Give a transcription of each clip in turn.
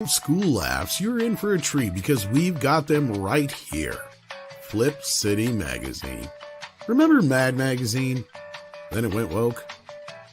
School laughs, you're in for a treat because we've got them right here. Flip City Magazine. Remember MEAD magazine? Then it went woke?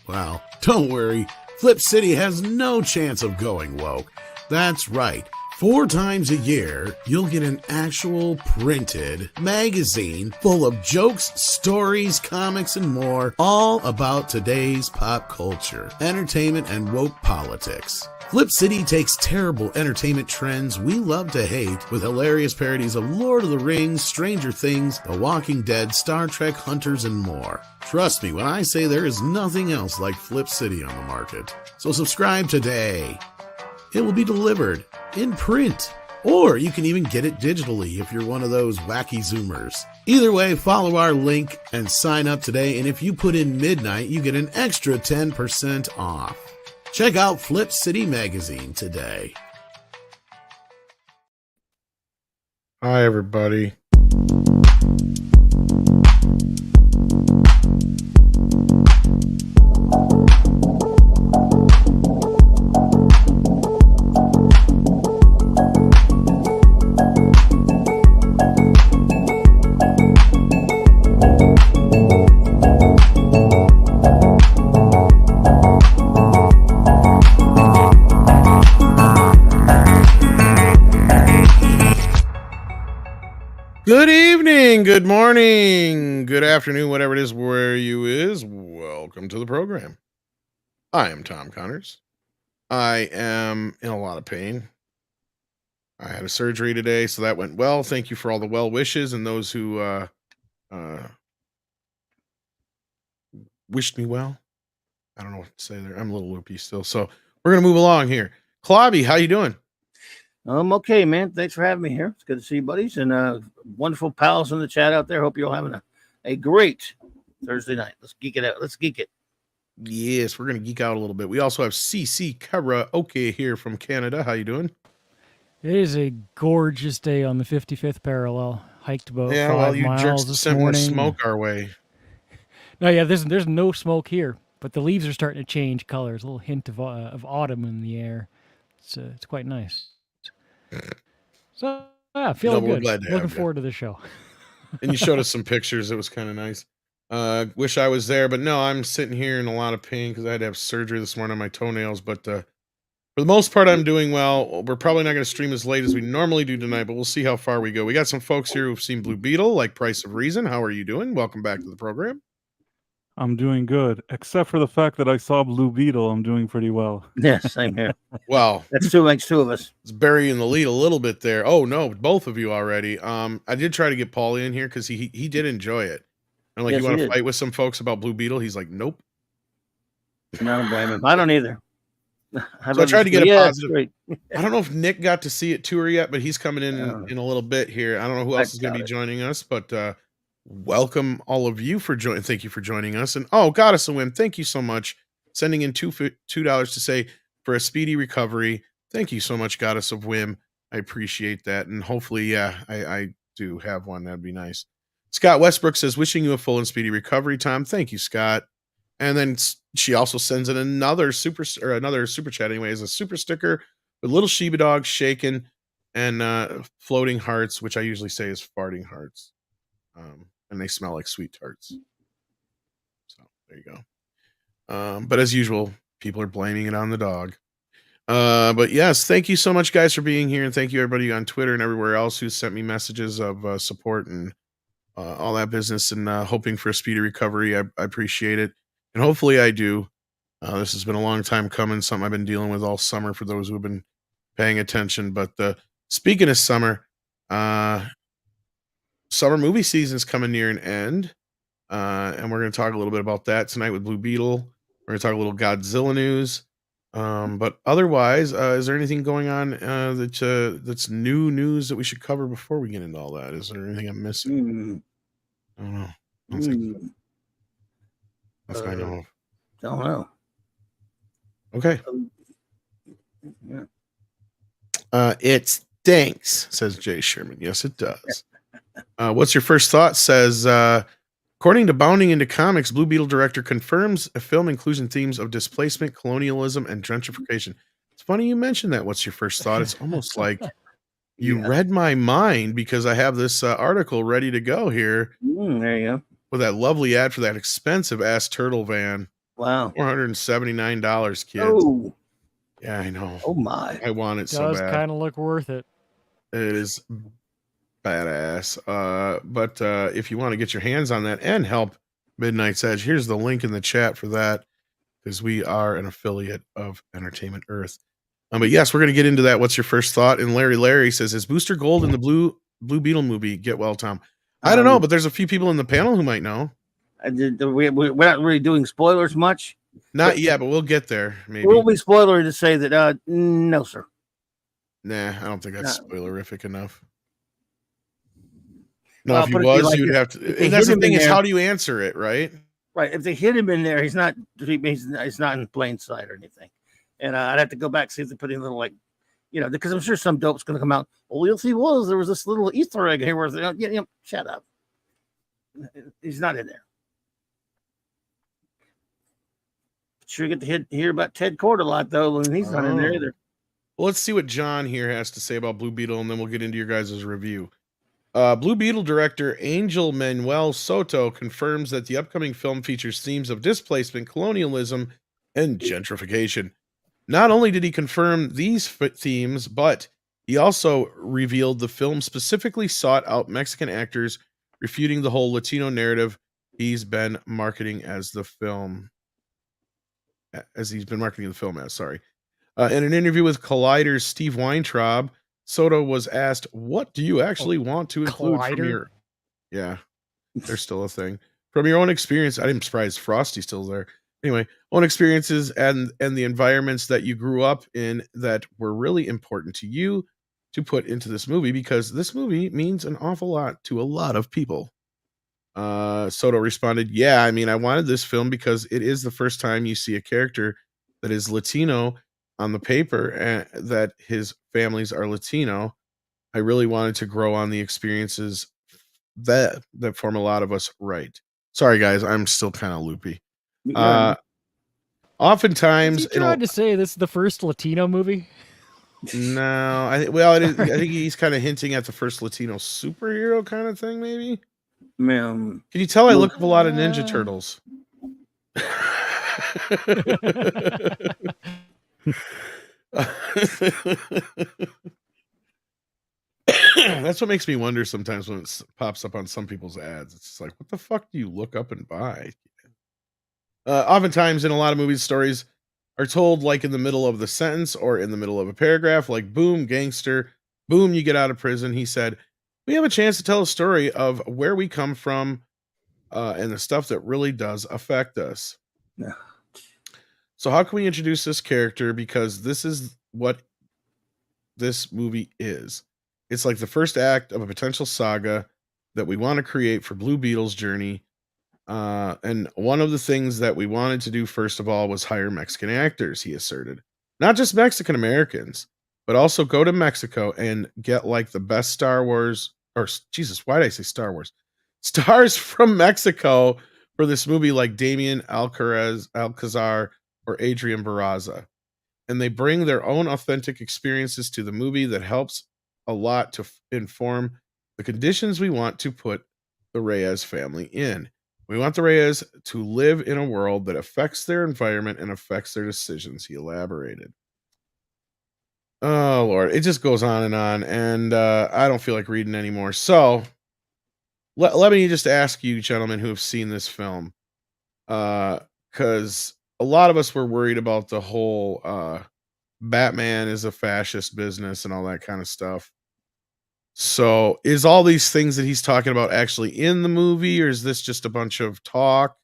Well, don't worry. Flip City has no chance of going woke. That's right. 4 times a year, you'll get an actual printed magazine full of jokes, stories, comics, and more, all about today's pop culture, entertainment, and woke politics. Flip City takes terrible entertainment trends we love to hate with hilarious parodies of Lord of the Rings, Stranger Things, The Walking Dead, Star Trek, Hunters, and more. Trust me when I say there is nothing else like Flip City on the market. So subscribe today. It will be delivered in print, or you can even get it digitally if you're one of those wacky Zoomers. Either way, follow our link and sign up today, and if you put in midnight, you get an extra 10% off. Check out Flip City Magazine today. Hi, everybody. Good evening, good morning, good afternoon, whatever it is where you is. Welcome to the program. I am Tom Connors. I am in a lot of pain. I had a surgery today, so that went well. Thank you for all the well wishes and those who wished me well. I don't know what to say there. I'm a little loopy still, so we're gonna move along here. Clobby, how you doing? I'm okay, man. Thanks for having me here. It's good to see you, buddies, and wonderful pals in the chat out there. Hope you're all having a great Thursday night. Let's geek it out. Let's geek it. Yes, we're gonna geek out a little bit. We also have CC Karaoke here from Canada. How you doing? It is a gorgeous day on the 55th parallel. Hiked about 5 you miles jerks this sent more morning. smoke our way. No, yeah, there's no smoke here, but the leaves are starting to change colors. A little hint of autumn in the air. It's quite nice. So yeah, feeling we're good. glad to have Looking you. forward to the show. And you showed us some pictures. It was kind of nice. Wish I was there, but no, I'm sitting here in a lot of pain because I had to have surgery this morning on my toenails. But for the most part, I'm doing well. We're probably not going to stream as late as we normally do tonight, but we'll see how far we go. We got some folks here who've seen Blue Beetle, like Price of Reason. How are you doing? Welcome back to the program. I'm doing good, except for the fact that I saw Blue Beetle. I'm doing pretty well. Yes, same here. Well, That's two makes two of us. It's burying the lead a little bit there. Oh no, both of you already. I did try to get Paulie in here because he did enjoy it. I'm like, Yes, you want he to did. fight with some folks about Blue Beetle? He's like, nope. I don't blame him. I don't either. So I tried to get a positive. Great. I don't know if Nick got to see it tour yet, but he's coming in a little bit here. I don't know who else is going to be joining us, but welcome all of you for joining. Thank you for joining us. And Goddess of Whim, thank you so much. Sending in $2 to say for a speedy recovery. Thank you so much, Goddess of Whim. I appreciate that. And hopefully, I do have one. That'd be nice. Scott Westbrook says, wishing you a full and speedy recovery, Tom. Thank you, Scott. And then she also sends in another super chat anyway, as a super sticker with little Shiba dogs shaking and floating hearts, which I usually say is farting hearts. And they smell like sweet tarts. So there you go. But as usual, people are blaming it on the dog. But yes, thank you so much, guys, for being here. And thank you, everybody on Twitter and everywhere else who sent me messages of support and all that business and hoping for a speedy recovery. I appreciate it. And hopefully I do. This has been a long time coming, something I've been dealing with all summer for those who have been paying attention. But speaking of summer, summer movie season's coming near an end. And we're going to talk a little bit about that tonight with Blue Beetle. We're going to talk a little Godzilla news. But otherwise, is there anything going on that's new news that we should cover before we get into all that? Is there anything I'm missing? I don't know. I don't think so. That's what I know of. Don't know. Okay. Yeah. It stinks, says Jay Sherman. Yes, it does. What's your first thought? Says, according to Bounding into Comics, Blue Beetle director confirms a film inclusion themes of displacement, colonialism, and gentrification. It's funny you mentioned that. What's your first thought? It's almost like you Yeah. read my mind because I have this article ready to go here There you go. with that lovely ad for that expensive ass turtle van. Wow. $479, kids. Oh. Yeah, I know. Oh my. I want it so Does bad. kind of look worth it. It is badass. But if you want to get your hands on that and help Midnight's Edge, here's the link in the chat for that, because we are an affiliate of Entertainment Earth. But yes, we're going to get into that. What's your first thought? And Larry says, is Booster Gold in the Blue Beetle movie? Get well, Tom. I don't know, but there's a few people in the panel who might know. We're not really doing spoilers much. Not yet, but we'll get there. Maybe. We'll be spoilery to say that no, sir. Nah, I don't think that's spoilerific enough. No, Well, if he was, like you'd this, have to. And that's the thing is, how do you answer it, right? Right. If they hit him in there, he's not in plain sight or anything. And I'd have to go back and see if they put in a little, like, because I'm sure some dope's going to come out. Well, you'll see. There was this little Easter egg here where shut up. He's not in there. Sure get to hear about Ted Cord a lot, though, and he's not in there either. Well, let's see what John here has to say about Blue Beetle, and then we'll get into your guys' review. Blue Beetle director Angel Manuel Soto confirms that the upcoming film features themes of displacement, colonialism, and gentrification. Not only did he confirm these themes, but he also revealed the film specifically sought out Mexican actors, refuting the whole Latino narrative he's been marketing as the film. In an interview with Collider's Steve Weintraub, Soto was asked, what do you actually want to include from your... Yeah, they're still a thing. From your own experience, I'm surprised Frosty's still there. Anyway, own experiences and the environments that you grew up in that were really important to you to put into this movie, because this movie means an awful lot to a lot of people. Soto responded, yeah, I mean, I wanted this film because it is the first time you see a character that is Latino on the paper and that his families are Latino. I really wanted to grow on the experiences that form a lot of us right. Sorry, guys, I'm still kind of loopy. Oftentimes, he tried to say this is the first Latino movie. No, I think he's kind of hinting at the first Latino superhero kind of thing, maybe. Can you tell I look up a lot of Ninja Turtles? That's what makes me wonder sometimes when it pops up on some people's ads. It's just like, what the fuck do you look up and buy? Oftentimes in a lot of movies, stories are told like in the middle of the sentence or in the middle of a paragraph, like boom, gangster, boom, you get out of prison. He said, we have a chance to tell a story of where we come from and the stuff that really does affect us. Yeah. So how can we introduce this character? Because this is what this movie is. It's like the first act of a potential saga that we want to create for Blue Beetle's journey. And one of the things that we wanted to do, first of all, was hire Mexican actors, he asserted. Not just Mexican Americans, but also go to Mexico and get like the best Star Wars, or Jesus, why did I say Star Wars? Stars from Mexico for this movie, like Damien Alcazar or Adrian Barraza. And they bring their own authentic experiences to the movie that helps a lot to inform the conditions we want to put the Reyes family in. We want the Reyes to live in a world that affects their environment and affects their decisions, he elaborated. Oh, Lord. It just goes on, and I don't feel like reading anymore. So, let me just ask you, gentlemen, who have seen this film, because a lot of us were worried about the whole Batman is a fascist business and all that kind of stuff. So is all these things that he's talking about actually in the movie, or is this just a bunch of talk?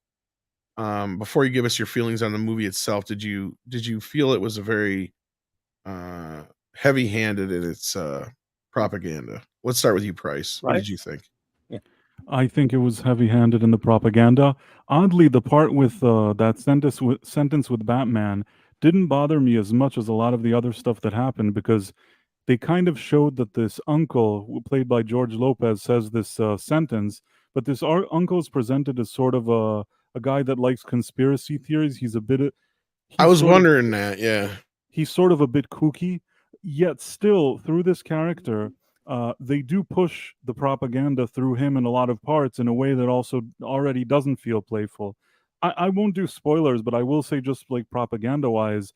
Before you give us your feelings on the movie itself, did you feel it was a very heavy-handed in its propaganda? Let's start with you, Price. What did you think? Yeah. I think it was heavy-handed in the propaganda. Oddly, the part with that sentence with Batman didn't bother me as much as a lot of the other stuff that happened, because they kind of showed that this uncle, played by George Lopez, says this sentence, but this uncle is presented as sort of a guy that likes conspiracy theories. He's a bit... I was wondering that, yeah. he's sort of a bit kooky, yet still through this character, they do push the propaganda through him in a lot of parts in a way that also already doesn't feel playful. I won't do spoilers, but I will say just like propaganda wise,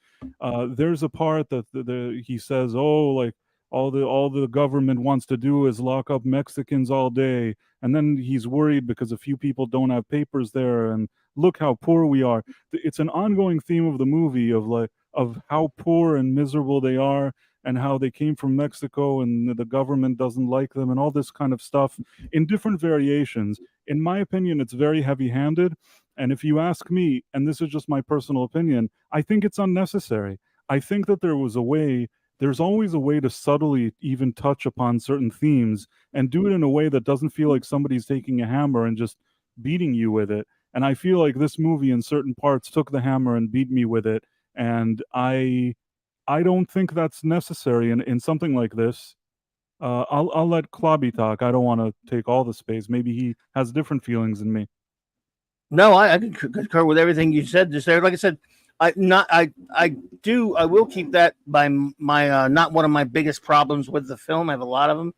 there's a part that he says, "Oh, like all the government wants to do is lock up Mexicans all day," and then he's worried because a few people don't have papers there, and look how poor we are. It's an ongoing theme of the movie of how poor and miserable they are and how they came from Mexico and the government doesn't like them and all this kind of stuff in different variations. In my opinion, it's very heavy-handed. And if you ask me, and this is just my personal opinion, I think it's unnecessary. I think that there's always a way to subtly even touch upon certain themes and do it in a way that doesn't feel like somebody's taking a hammer and just beating you with it. And I feel like this movie in certain parts took the hammer and beat me with it. And I don't think that's necessary in something like this. I'll let Klobby talk. I don't want to take all the space. Maybe he has different feelings than me. No, I concur with everything you said just there. Like I said, I will keep that by my not one of my biggest problems with the film. I have a lot of them.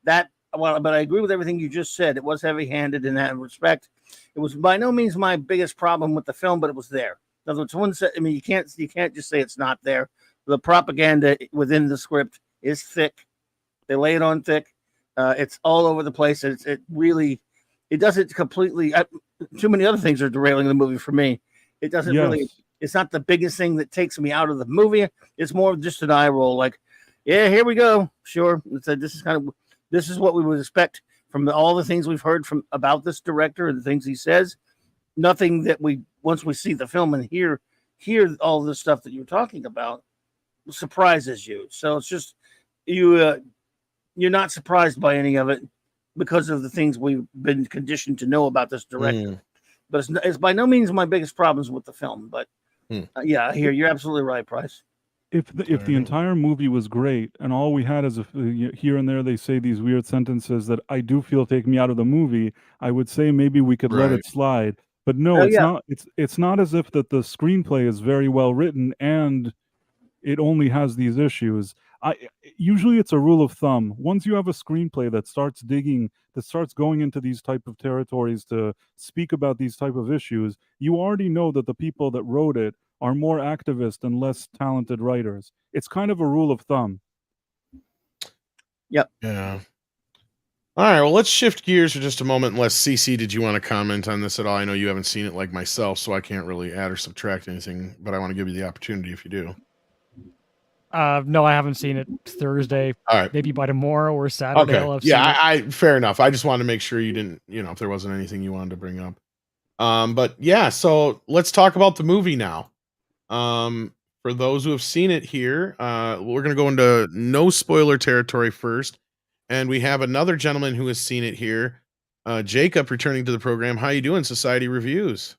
But I agree with everything you just said. It was heavy-handed in that respect. It was by no means my biggest problem with the film, but it was there. In other words, you can't just say it's not there. The propaganda within the script is thick. They lay it on thick. It's all over the place. It doesn't completely. Too many other things are derailing the movie for me. It doesn't really. It's not the biggest thing that takes me out of the movie. It's more of just an eye roll. Like, yeah, here we go. Sure, this is what we would expect from all the things we've heard about this director and the things he says. Nothing that once we see the film and hear all the stuff that you're talking about surprises you. So it's just you're not surprised by any of it because of the things we've been conditioned to know about this director. But it's by no means my biggest problems with the film. But yeah, I hear you're absolutely right, Price. If the entire movie was great and all we had is here and there they say these weird sentences that I do feel take me out of the movie, I would say maybe we could let it slide. But no, it's not. It's not as if that the screenplay is very well written and it only has these issues. Usually it's a rule of thumb. Once you have a screenplay that starts going into these type of territories to speak about these type of issues, you already know that the people that wrote it are more activist and less talented writers. It's kind of a rule of thumb. Yep. Yeah. All right, well, let's shift gears for just a moment. Unless CC, did you want to comment on this at all? I know you haven't seen it like myself, so I can't really add or subtract anything, but I want to give you the opportunity if you do. No, I haven't seen it. It's Thursday. All right. Maybe by tomorrow or Saturday. Okay. Yeah, I fair enough. I just wanted to make sure you didn't, if there wasn't anything you wanted to bring up. But yeah, so let's talk about the movie now. For those who have seen it here, we're going to go into no spoiler territory first. And we have another gentleman who has seen it here. Jacob returning to the program. How you doing, Society Reviews?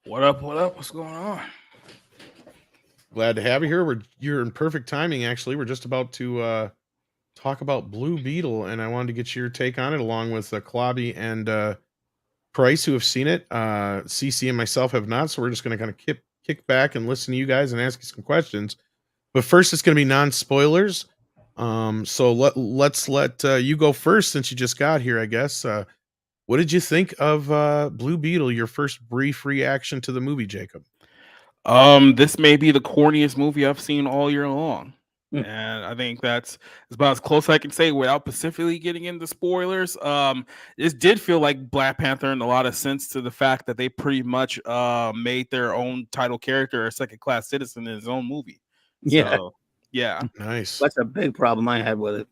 What up? What's going on? Glad to have you here. You're in perfect timing, actually. We're just about to talk about Blue Beetle, and I wanted to get your take on it, along with Klobby and Price, who have seen it. CC and myself have not, so we're just going to kind of kick back and listen to you guys and ask you some questions. But first, it's going to be non-spoilers. So let's let you go first, since you just got here, I guess. What did you think of Blue Beetle? Your first brief reaction to the movie, Jacob? This may be the corniest movie I've seen all year long. And I think that's about as close as I can say without specifically getting into spoilers. This did feel like Black Panther in a lot of sense, to the fact that they pretty much made their own title character a second-class citizen in his own movie. Yeah. So, yeah. Nice. That's a big problem I had with it.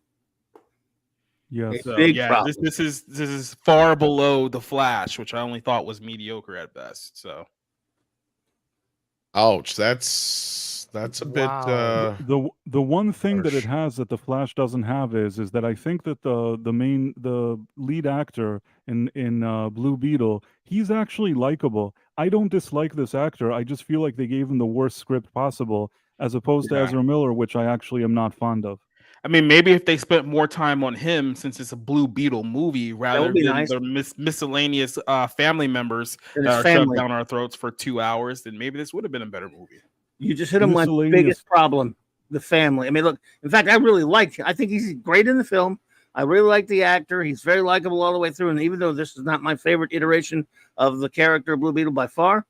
Yeah. So, big yeah, problem. this is far below The Flash, which I only thought was mediocre at best. So, ouch, that's a bit the one thing that it harsh. has that the Flash doesn't have is that I think that the lead actor in Blue Beetle, he's actually likable. I don't dislike this actor. I just feel like they gave him the worst script possible, as opposed to Ezra Miller, which I actually am not fond of. I mean, maybe if they spent more time on him, since it's a Blue Beetle movie, rather than nice. the miscellaneous family members And that his are shoved family. down our throats for 2 hours, then maybe this would have been a better movie. You just hit him on the Miscellaneous. biggest problem, the family. I mean, look, in fact, I really liked him. I think he's great in the film. I really like the actor. He's very likable all the way through. And even though this is not my favorite iteration of the character Blue Beetle by far,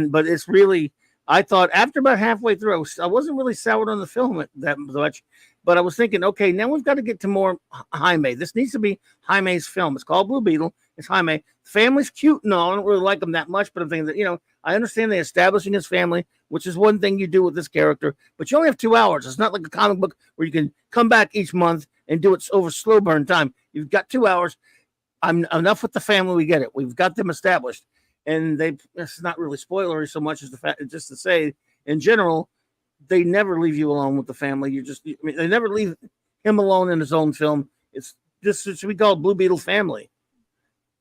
but it's really, I thought after about halfway through, I wasn't really soured on the film that much, but I was thinking, okay, now we've got to get to more Jaime. This needs to be Jaime's film. It's called Blue Beetle. It's Jaime. Family's cute and all. I don't really like him that much, but I'm thinking that, I understand they're establishing his family, which is one thing you do with this character, but you only have 2 hours. It's not like a comic book where you can come back each month and do it over slow burn time. You've got 2 hours. I'm enough with the family. We get it. We've got them established. And it's not really spoilery so much as the fact, just to say, in general, they never leave you alone with the family. They never leave him alone in his own film. It should be called Blue Beetle Family.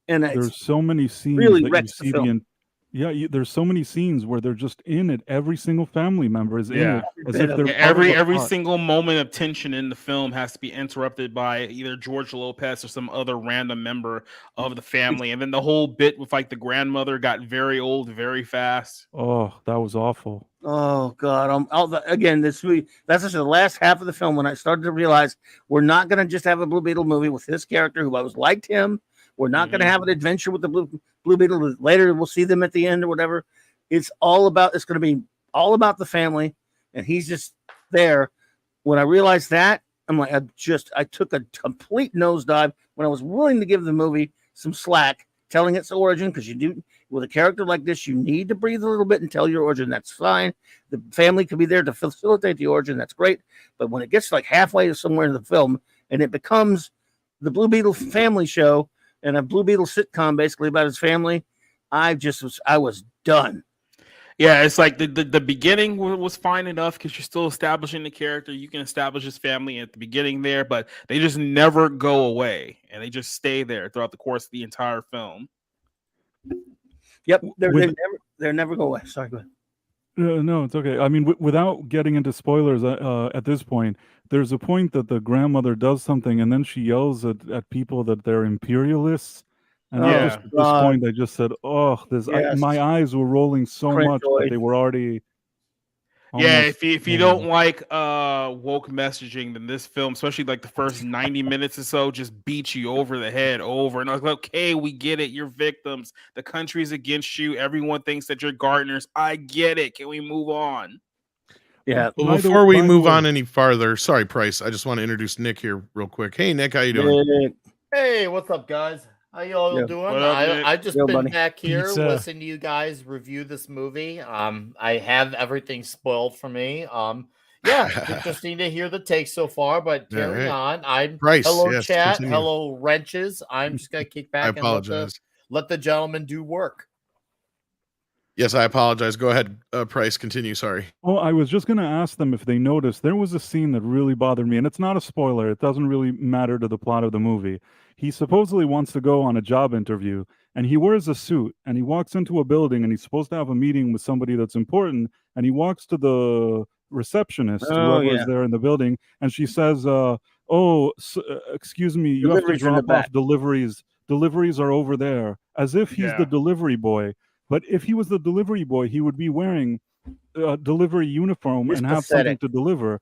And there's so many scenes really that wrecks you see the film. there's so many scenes where they're just in it. Every single family member is in it, as if they're every single moment of tension in the film has to be interrupted by either George Lopez or some other random member of the family. And then the whole bit with like the grandmother got very old very fast. Oh, that was awful. Oh God! Again, this movie. That's just the last half of the film when I started to realize we're not going to just have a Blue Beetle movie with this character who I was liked him. We're not going to have an adventure with the Blue Beetle. Later, we'll see them at the end or whatever. It's going to be all about the family, and he's just there. When I realized that, I'm like, I took a complete nosedive when I was willing to give the movie some slack, telling its origin, because you do, with a character like this, you need to breathe a little bit and tell your origin. That's fine. The family can be there to facilitate the origin. That's great. But when it gets like halfway to somewhere in the film and it becomes the Blue Beetle family show, and a Blue Beetle sitcom basically about his family, I was done. Yeah, it's like the beginning was fine enough because you're still establishing the character. You can establish his family at the beginning there, but they just never go away, and they just stay there throughout the course of the entire film. Yep, they never go away. Sorry, go ahead. No, it's okay. I mean, without getting into spoilers at this point, there's a point that the grandmother does something and then she yells at people that they're imperialists. And at this point, I just said, oh, my eyes were rolling so much that they were already... Yeah, if you don't like woke messaging, then this film, especially like the first 90 minutes or so, just beats you over the head over. And I was like, okay, we get it. You're victims. The country's against you. Everyone thinks that you're gardeners. I get it. Can we move on? Yeah. Well, before we move on any farther, sorry, Price. I just want to introduce Nick here real quick. Hey, Nick, how you doing? Hey, what's up, guys? How y'all doing? I just been back here listening to you guys review this movie. I have everything spoiled for me. Yeah, interesting to hear the take so far, but carry on. I'm Price, hello chat, continue. hello wrenches. I'm just gonna kick back and let the gentleman do work. Yes, I apologize. Go ahead, Price. Continue. Sorry. Well, I was just going to ask them if they noticed. There was a scene that really bothered me, and it's not a spoiler. It doesn't really matter to the plot of the movie. He supposedly wants to go on a job interview, and he wears a suit, and he walks into a building, and he's supposed to have a meeting with somebody that's important, and he walks to the receptionist, whoever is there in the building, and she says, excuse me, you have to drop off deliveries. Deliveries are over there, as if he's the delivery boy. But if he was the delivery boy, he would be wearing a delivery uniform and have something to deliver.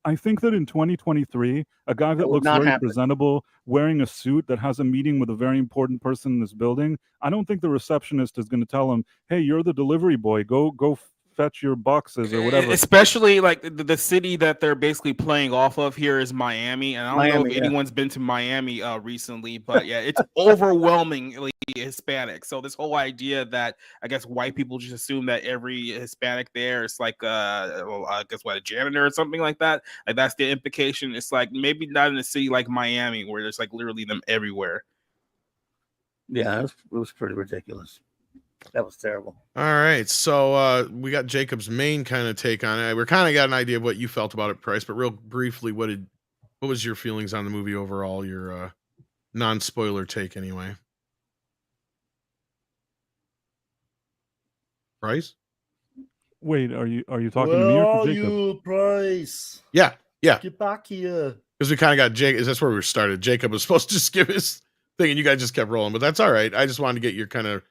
I think that in 2023, a guy that looks very presentable, wearing a suit that has a meeting with a very important person in this building, I don't think the receptionist is going to tell him, hey, you're the delivery boy. Go fetch your boxes or whatever. Especially like the city that they're basically playing off of here is Miami, and I don't know if anyone's been to Miami recently, but yeah, it's overwhelmingly Hispanic. So this whole idea that I guess white people just assume that every Hispanic there is like I guess a janitor or something like that. Like that's the implication. It's like maybe not in a city like Miami where there's like literally them everywhere. Yeah, it was pretty ridiculous. That was terrible. All right, so we got Jacob's main kind of take on it. We kind of got an idea of what you felt about it, Price, but real briefly, what was your feelings on the movie overall? Your non-spoiler take, anyway. Price? Wait, are you talking to me or to Jacob? You, Price? Yeah. Get back here. Because we kind of got Jacob. That's where we started. Jacob was supposed to just give his thing, and you guys just kept rolling, but that's all right. I just wanted to get your kind of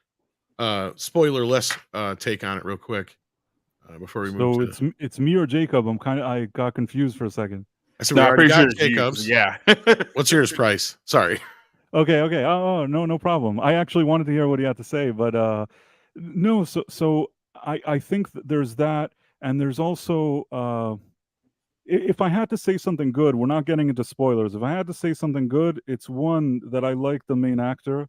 spoiler-less take on it real quick. before we move. So it's me or Jacob. I got confused for a second. So we already got Jacob's. Yeah. What's yours price? Sorry. Okay. Oh, no problem. I actually wanted to hear what he had to say, but no. So I think that there's that, and there's also if I had to say something good, we're not getting into spoilers. If I had to say something good, it's one that I like the main actor.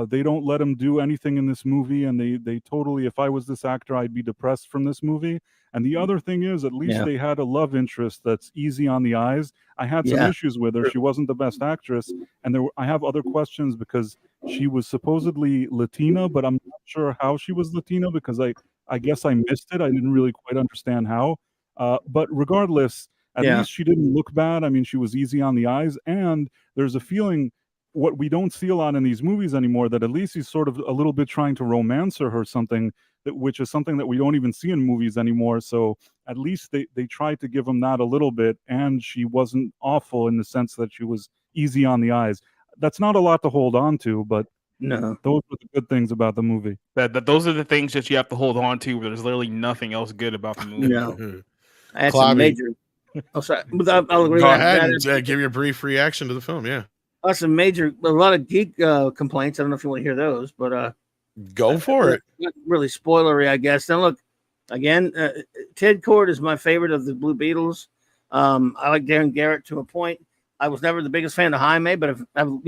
They don't let him do anything in this movie, and they totally. If I was this actor, I'd be depressed from this movie. And the other thing is, at least they had a love interest that's easy on the eyes. I had some issues with her. She wasn't the best actress, and I have other questions because she was supposedly Latina, but I'm not sure how she was Latina because I guess I missed it. I didn't really quite understand how. But regardless, at least she didn't look bad. I mean, she was easy on the eyes, and there's a feeling what we don't see a lot in these movies anymore, that at least he's sort of a little bit trying to romance her or something, which is something that we don't even see in movies anymore. So at least they tried to give him that a little bit, and she wasn't awful in the sense that she was easy on the eyes. That's not a lot to hold on to, but no, those are the good things about the movie. That those are the things that you have to hold on to. There's literally nothing else good about the movie. No, I had some major. Oh, sorry. I'll agree. Go ahead and give your brief reaction to the film. Yeah. That's a lot of geek complaints. I don't know if you want to hear those, but go for it. Not really spoilery, I guess. Now, look, again, Ted Kord is my favorite of the Blue Beetles. I like Darren Garrett to a point. I was never the biggest fan of Jaime, but I've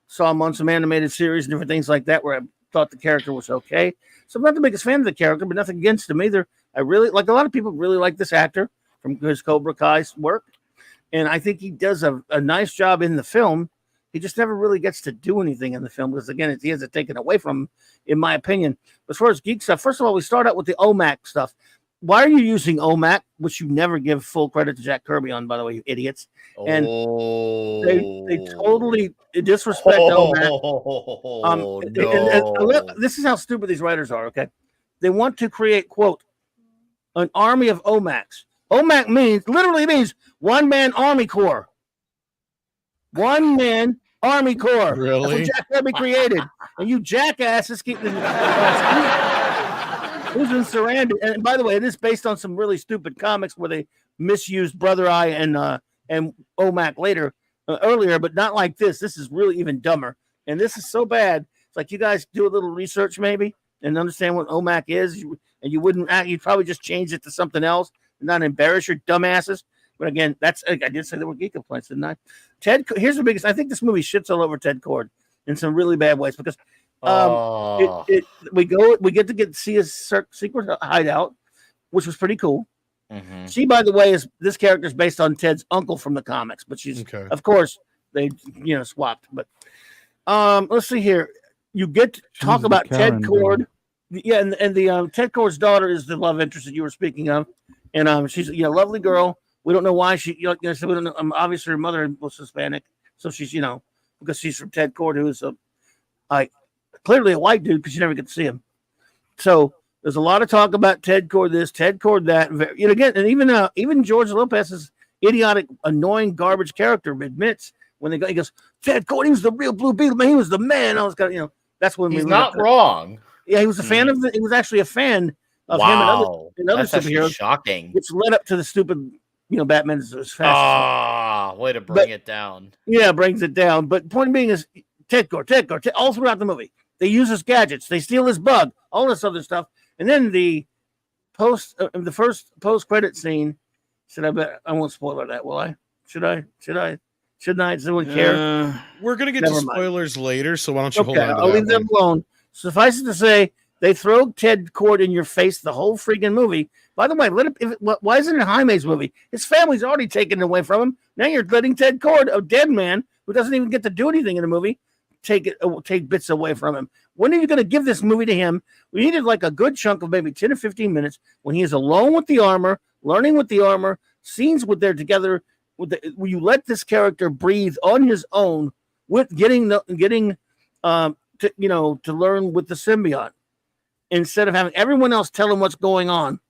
saw him on some animated series and different things like that where I thought the character was okay. So I'm not the biggest fan of the character, but nothing against him either. I really like a lot of people really like this actor from his Cobra Kai's work, and I think he does a nice job in the film. He just never really gets to do anything in the film because, again, he has it taken away from him, in my opinion. As far as geek stuff, first of all, we start out with the OMAC stuff. Why are you using OMAC, which you never give full credit to Jack Kirby on, by the way, you idiots? And they totally disrespect OMAC. And this is how stupid these writers are, okay? They want to create, quote, an army of OMACs. OMAC literally means one-man army corps. One man Army Corps. Really? That's what Jack Kirby created. And you jackasses keep who's in Sarandon. And by the way, it is based on some really stupid comics where they misused Brother Eye and OMAC earlier, but not like this. This is really even dumber. And this is so bad. It's like you guys do a little research maybe and understand what OMAC is, and you'd probably just change it to something else and not embarrass your dumbasses. But again, I did say there were geek complaints, didn't I? Here's the biggest. I think this movie shits all over Ted Kord in some really bad ways because we get to see his secret hideout, which was pretty cool. Mm-hmm. She, by the way, this character is based on Ted's uncle from the comics, but she's of course they swapped. But let's see here. You get to talk about Ted Kord, and the Ted Kord's daughter is the love interest that you were speaking of, and she's a lovely girl. We don't know why we don't know. Obviously, her mother was Hispanic, so she's because she's from Ted Kord, who is clearly a white dude because you never get to see him. So there's a lot of talk about Ted Kord this, Ted Kord that. Again, and even George Lopez's idiotic, annoying, garbage character admits when he goes, Ted Kord, he was the real Blue Beetle man. He was the man. I was that's when he's not wrong. Yeah, he was a fan of he was actually a fan of him and other superheroes. Shocking. Which led up to the stupid. Batman is fast. Way to bring it down. Yeah, brings it down. But point being is Ted Kord, all throughout the movie. They use his gadgets. They steal his bug. All this other stuff. And then the first post-credit scene, I won't spoil that, will I? Should I? Shouldn't I? Does anyone care? We're going to get to spoilers later, so why don't you hold on to that? I'll leave them alone. Suffice it to say, they throw Ted Kord in your face the whole freaking movie. By the way, why isn't it Jaime's movie? His family's already taken away from him. Now you're letting Ted Kord, a dead man who doesn't even get to do anything in the movie, take bits away from him. When are you going to give this movie to him? We needed like a good chunk of maybe 10 or 15 minutes when he is alone with the armor, learning with the armor, scenes with they're together. Where you let this character breathe on his own, with getting to learn with the symbiote, instead of having everyone else tell him what's going on.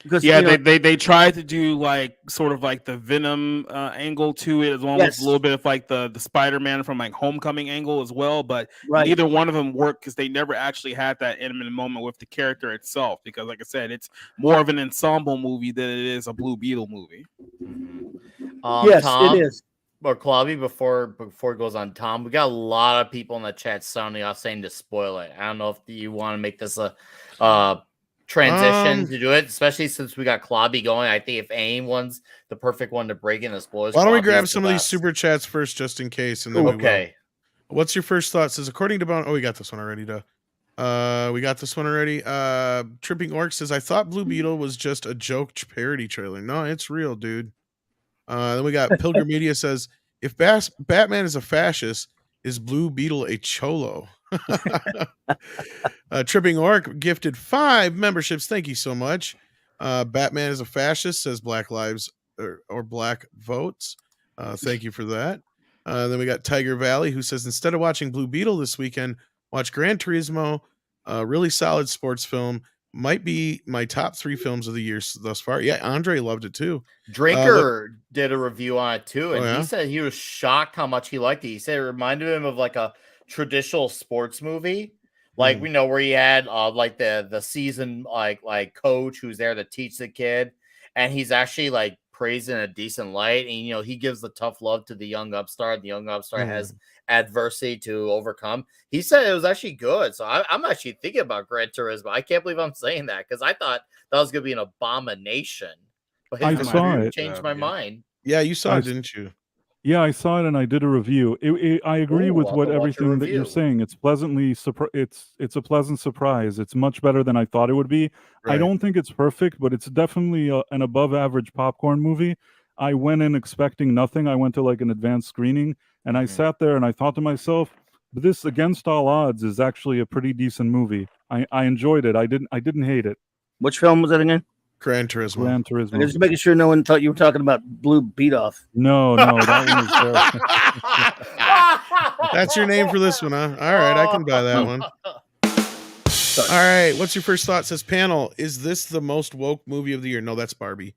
Because they tried to do like sort of like the Venom angle to it, as well as a little bit of like the Spider-Man from like Homecoming angle as well, but neither one of them worked because they never actually had that intimate moment with the character itself. Because, like I said, it's more of an ensemble movie than it is a Blue Beetle movie. Yes, Tom, it is. Or Claudia, before it goes on, Tom, we got a lot of people in the chat sounding off saying to spoil it. I don't know if you want to make this a transition to do it, especially since we got Claudia going. I think if anyone's the perfect one to break in the spoilers, why don't we grab some of these super chats first, just in case, and then we will. What's your first thought? Says according to Bon. Oh, we got this one already. We got this one already. Tripping Orc says, I thought Blue Beetle was just a joke parody trailer. No, it's real, dude. Then we got Pilgrim Media says, if Batman is a fascist, is Blue Beetle a cholo? Tripping Orc gifted 5 memberships. Thank you so much. Batman is a fascist, says Black Lives or Black Votes. Thank you for that. Then we got Tiger Valley, who says, instead of watching Blue Beetle this weekend, watch Gran Turismo, a really solid sports film. Might be my top 3 films of the year thus far. Yeah, Andre loved it too. Drinker did a review on it too, and he said he was shocked how much he liked it. He said it reminded him of like a traditional sports movie, like we know where he had like the season like coach who's there to teach the kid, and he's actually like praised in a decent light, and he gives the tough love to the young upstart. The young upstart has adversity to overcome. He said it was actually good, so I'm actually thinking about Gran Turismo. I can't believe I'm saying that because I thought that was going to be an abomination. But I saw it. Changed my mind. Yeah, you saw it, didn't you? Yeah, I saw it and I did a review. I agree with everything that you're saying. It's pleasantly it's a pleasant surprise. It's much better than I thought it would be. Right. I don't think it's perfect, but it's definitely an above average popcorn movie. I went in expecting nothing. I went to like an advanced screening and I sat there and I thought to myself, this against all odds is actually a pretty decent movie. I enjoyed it. I didn't hate it. Which film was it again? Gran Turismo. Gran Turismo. I'm just making sure no one thought you were talking about Blue Beat Off. No, that one is That's your name for this one, huh? All right, I can buy that one. All right, what's your first thought? Says panel, is this the most woke movie of the year? No, that's Barbie.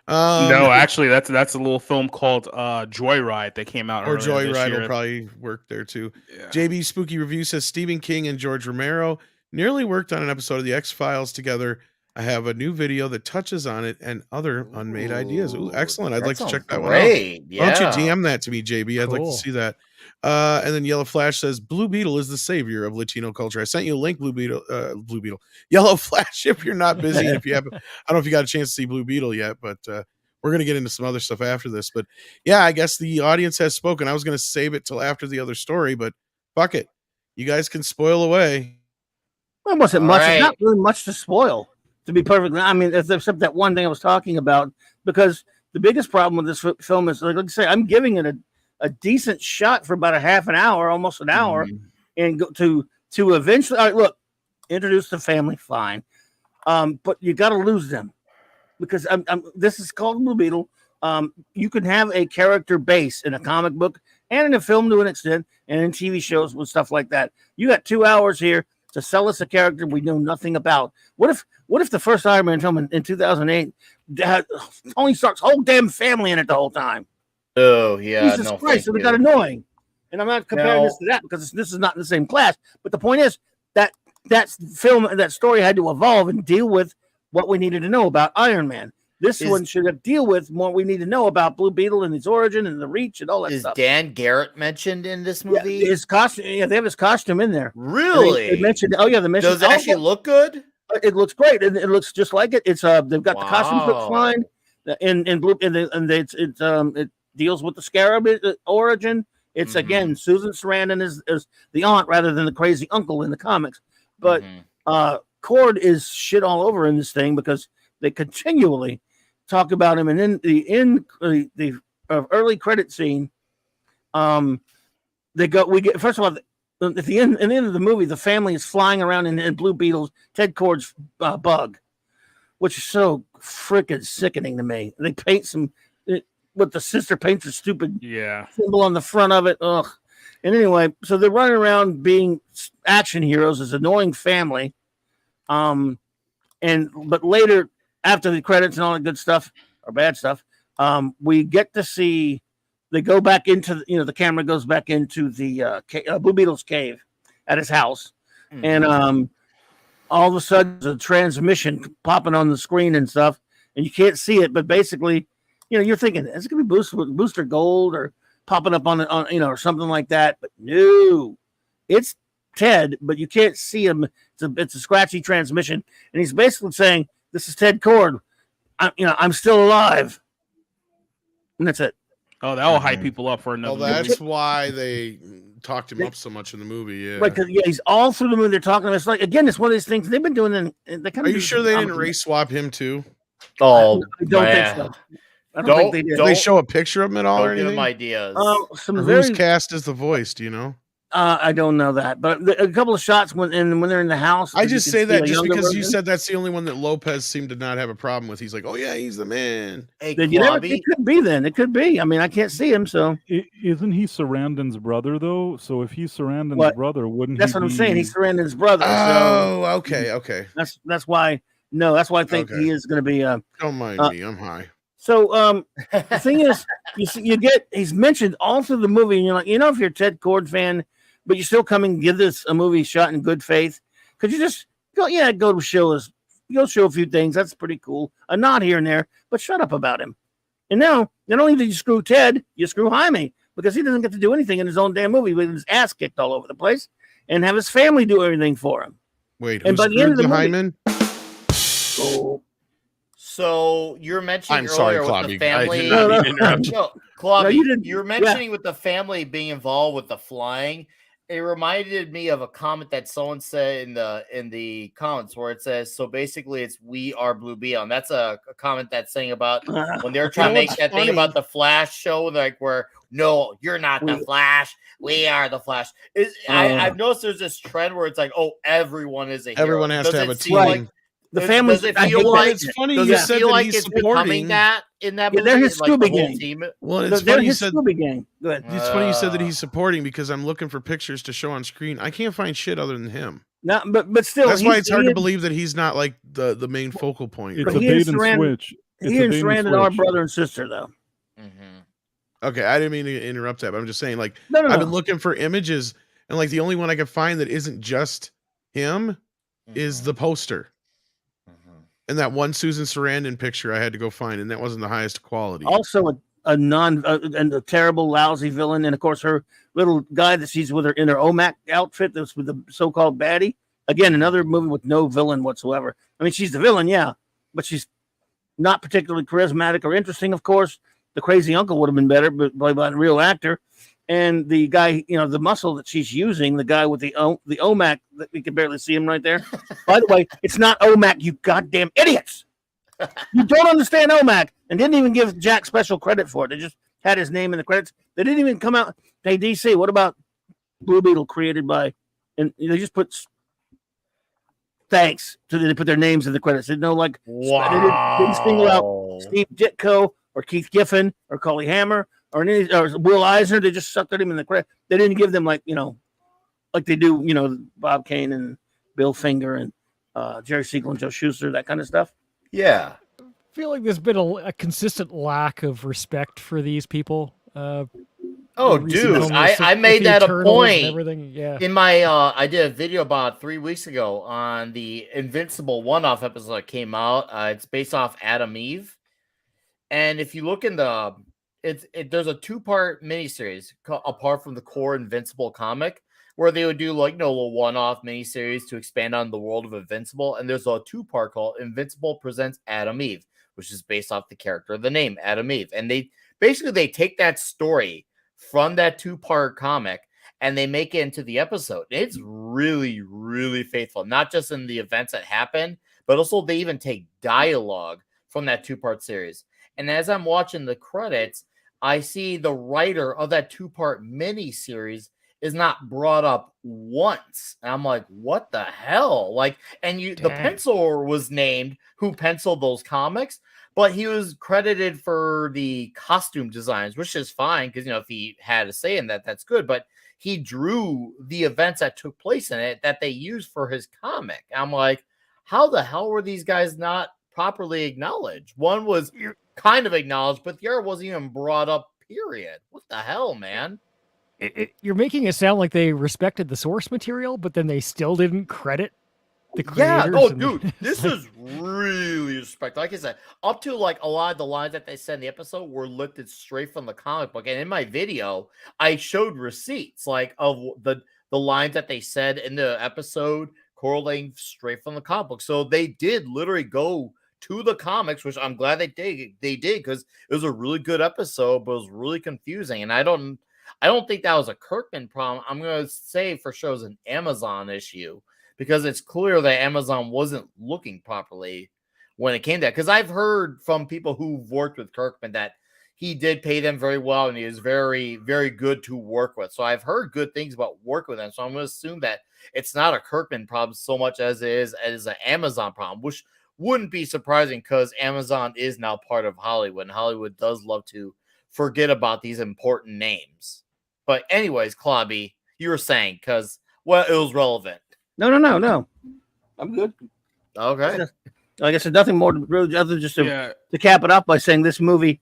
No, actually, that's a little film called Joyride that came out. Or Joyride will probably work there too. Yeah. JB Spooky Review says Stephen King and George Romero nearly worked on an episode of the X-Files together. I have a new video that touches on it and other unmade ideas. Ooh, excellent. I'd like to check that one out. Yeah. Why don't you DM that to me, JB? I'd like to see that. And then Yellow Flash says Blue Beetle is the savior of Latino culture. I sent you a link, Blue Beetle. Yellow Flash, if you're not busy and if you haven't, I don't know if you got a chance to see Blue Beetle yet, but we're going to get into some other stuff after this. But yeah, I guess the audience has spoken. I was going to save it till after the other story, but fuck it. You guys can spoil away. Well, wasn't much. It's not really much to spoil. To be perfectly, I mean, except that one thing I was talking about, because the biggest problem with this film is, like I say, I'm giving it a decent shot for about a half an hour, almost an hour, and go to eventually. All right, look, introduce the family, fine, but you got to lose them because this is called Blue Beetle. You can have a character base in a comic book and in a film to an extent, and in TV shows with stuff like that. You got 2 hours here to sell us a character we know nothing about. What if the first Iron Man film in 2008 had Tony Stark's whole damn family in it the whole time? Oh, yeah. Jesus Christ, so it got annoying. And I'm not comparing this to that because this is not in the same class. But the point is that film, that story had to evolve and deal with what we needed to know about Iron Man. This one should have deal with more we need to know about Blue Beetle and his origin and the reach and all that stuff. Is Dan Garrett mentioned in this movie? Yeah, his costume. Yeah, they have his costume in there. Really? They mentioned. Oh yeah, they mentioned. Does it actually look good? It looks great. It looks just like it. It's they've got the costumes look fine. In Blue and it deals with the Scarab origin. It's again Susan Sarandon is the aunt rather than the crazy uncle in the comics. But Cord is shit all over in this thing because they continually talk about him, and in the early credit scene, we get first of all at the end of the movie, the family is flying around in Blue Beetle's Ted Cord's bug, which is so freaking sickening to me. They paint what the sister paints a stupid symbol on the front of it. Ugh. And anyway, so they're running around being action heroes as annoying family. But later after the credits and all the good stuff or bad stuff, we get to see they go back into the camera goes back into the Blue Beetle's cave at his house, and all of a sudden there's a transmission popping on the screen and stuff, and you can't see it, but basically, you're thinking, is it gonna be Booster Gold or popping up on or something like that? But no, it's Ted, but you can't see him. It's a scratchy transmission, and he's basically saying, "This is Ted Cord. I'm still alive," and that's it. Oh, that will hype people up for another. Well, that's why they talked him up so much in the movie. Yeah, right. Because he's all through the movie. They're talking. It's like, again, it's one of these things they've been doing. Are you sure they didn't race swap him too? Oh, I don't think so. I don't think they did. Did they show a picture of him at all or anything? Give them ideas. Who's cast as the voice? Do you know? I don't know that, but a couple of shots when they're in the house. I just say that just because you said that's the only one that Lopez seemed to not have a problem with. He's like, oh yeah, he's the man. Hey, it could be then. It could be. I mean, I can't see him, so isn't he Sarandon's brother though? So if he's Sarandon's brother, wouldn't that's he? What I'm saying. He's Sarandon's brother. Oh, so okay. That's why. No, that's why I think he is going to be. Don't mind me. I'm high. So the thing is, he's mentioned all through the movie, and you're like, if you're a Ted Cord fan, but you still come and give this a movie shot in good faith, could you just go to show a few things? That's pretty cool. A nod here and there, but shut up about him. And now, not only did you screw Ted, you screw Jaime, because he doesn't get to do anything in his own damn movie with his ass kicked all over the place and have his family do everything for him. Wait, and by the end of the movie, So you're mentioning earlier with the family. You were mentioning with the family being involved with the flying. It reminded me of a comment that someone said in the comments where it says, so basically it's "We are Blue Beetle," and that's a comment that's saying about when they're trying to make that thing about the Flash show, like where no, you're not the Flash, we are the Flash. I've noticed there's this trend where it's like, oh, everyone is a hero. Everyone has to have a team. The family. Does it feel like it's funny you said that he's supporting that in that movie? They're his Scooby gang. Team? Well, it's funny you said Scooby gang. Go ahead. It's funny you said that he's supporting because I'm looking for pictures to show on screen. I can't find shit other than him. No, but still, that's why it's hard to believe that he's not like the main focal point. It's a bait and switch. He and Sarandon are brother and sister, though. Okay, I didn't mean to interrupt that, but I'm just saying, like, no. I've been looking for images, and like the only one I could find that isn't just him is the poster. And that one Susan Sarandon picture I had to go find, and that wasn't the highest quality. Also, a terrible, lousy villain, and of course her little guy that she's with her in her OMAC outfit that's with the so-called baddie. Again, another movie with no villain whatsoever. I mean, she's the villain, yeah, but she's not particularly charismatic or interesting. Of course, the crazy uncle would have been better, but played by a real actor. And the guy, the muscle that she's using, the guy with the OMAC, that we can barely see him right there. By the way, it's not OMAC, you goddamn idiots. You don't understand OMAC, and didn't even give Jack special credit for it. They just had his name in the credits. They didn't even come out. Hey, DC, what about Blue Beetle created by, and they just put thanks to they put their names in the credits. They didn't know, like, wow. They didn't single out Steve Ditko or Keith Giffen or Cully Hammer or Will Eisner. They just sucked at him in the credit. They didn't give them like they do, Bob Kane and Bill Finger and Jerry Siegel and Joe Shuster, that kind of stuff. Yeah. I feel like there's been a consistent lack of respect for these people. Dude, I made that a point. Yeah. In my I did a video about 3 weeks ago on the Invincible one-off episode that came out. It's based off Adam Eve. And if you look in there's a 2-part miniseries apart from the core Invincible comic where they would do a little one-off miniseries to expand on the world of Invincible. And there's a 2-part called Invincible Presents Adam Eve, which is based off the character of the name Adam Eve. And they take that story from that 2-part comic and they make it into the episode. It's really, really faithful, not just in the events that happen, but also they even take dialogue from that 2-part series. And as I'm watching the credits, I see the writer of that 2-part mini series is not brought up once. And I'm like, what the hell? The penciler was named who penciled those comics, but he was credited for the costume designs, which is fine because, if he had a say in that, that's good. But he drew the events that took place in it that they used for his comic. I'm like, how the hell were these guys not properly acknowledged. One was kind of acknowledged, but the other wasn't even brought up, period. What the hell, man? You're making it sound like they respected the source material, but then they still didn't credit the creators. Yeah, dude, this is really respect. Like I said, up to like a lot of the lines that they said in the episode were lifted straight from the comic book. And in my video, I showed receipts like of the lines that they said in the episode correlating straight from the comic book. So they did literally go to the comics, which I'm glad they did. They did because it was a really good episode, but it was really confusing. And I don't think that was a Kirkman problem. I'm gonna say for sure it was an Amazon issue, because it's clear that Amazon wasn't looking properly when it came to that. Because I've heard from people who've worked with Kirkman that he did pay them very well and he is very, very good to work with. So I've heard good things about working with them. So I'm going to assume that it's not a Kirkman problem so much as it is as an Amazon problem, which wouldn't be surprising because Amazon is now part of Hollywood, and Hollywood does love to forget about these important names. But anyways, Klobby, you were saying, because, well, it was relevant. No. I'm good. Okay. Like I said, nothing more really other than just to cap it up by saying this movie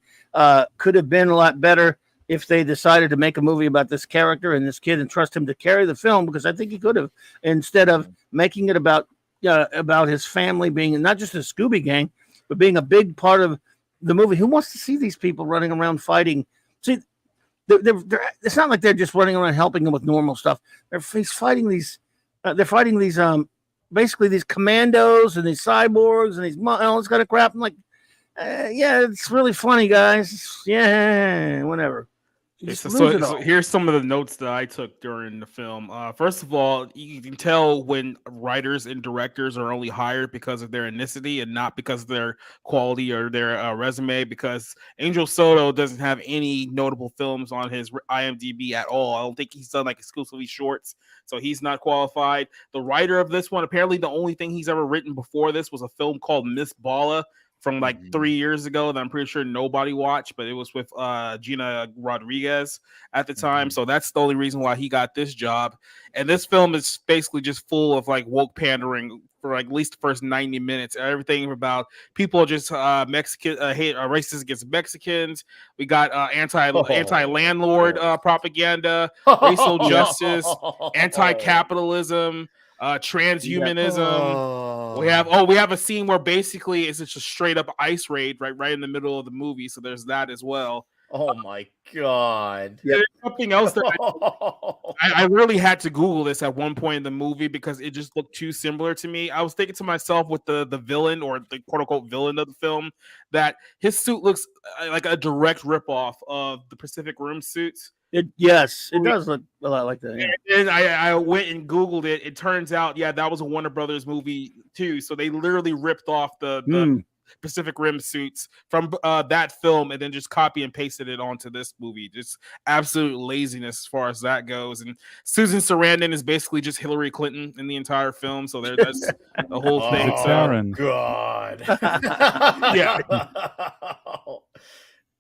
could have been a lot better if they decided to make a movie about this character and this kid and trust him to carry the film, because I think he could have, instead of making it about his family being not just a Scooby Gang, but being a big part of the movie. Who wants to see these people running around fighting? See, it's not like they're just running around helping him with normal stuff. He's fighting these. They're fighting these, basically these commandos and these cyborgs and these all this kind of crap. I'm like, yeah, it's really funny, guys. Yeah, whatever. So here's some of the notes that I took during the film. First of all, you can tell when writers and directors are only hired because of their ethnicity and not because of their quality or their resume, because Angel Soto doesn't have any notable films on his IMDb at all. I don't think he's done like exclusively shorts, so he's not qualified. The writer of this one, apparently the only thing he's ever written before this was a film called Miss Bala from like 3 years ago that I'm pretty sure nobody watched, but it was with Gina Rodriguez at the time. So that's the only reason why he got this job. And this film is basically just full of like woke pandering for like at least the first 90 minutes. Everything about people just Mexican hate racist against Mexicans. We got anti-landlord propaganda, racial justice, anti-capitalism, transhumanism. We have a scene where basically it's just a straight up ice raid right in the middle of the movie. So there's that as well. Oh my god! There's something else that I really had to Google this at one point in the movie because it just looked too similar to me. I was thinking to myself with the villain, or the quote unquote villain of the film, that his suit looks like a direct ripoff of the Pacific Rim suits. It does look a lot like that. Yeah. And I went and Googled it. It turns out, that was a Warner Brothers movie too. So they literally ripped off the Pacific Rim suits from that film and then just copy and pasted it onto this movie. Just absolute laziness as far as that goes. And Susan Sarandon is basically just Hillary Clinton in the entire film. So that's the whole thing. It's Aaron. God. Yeah.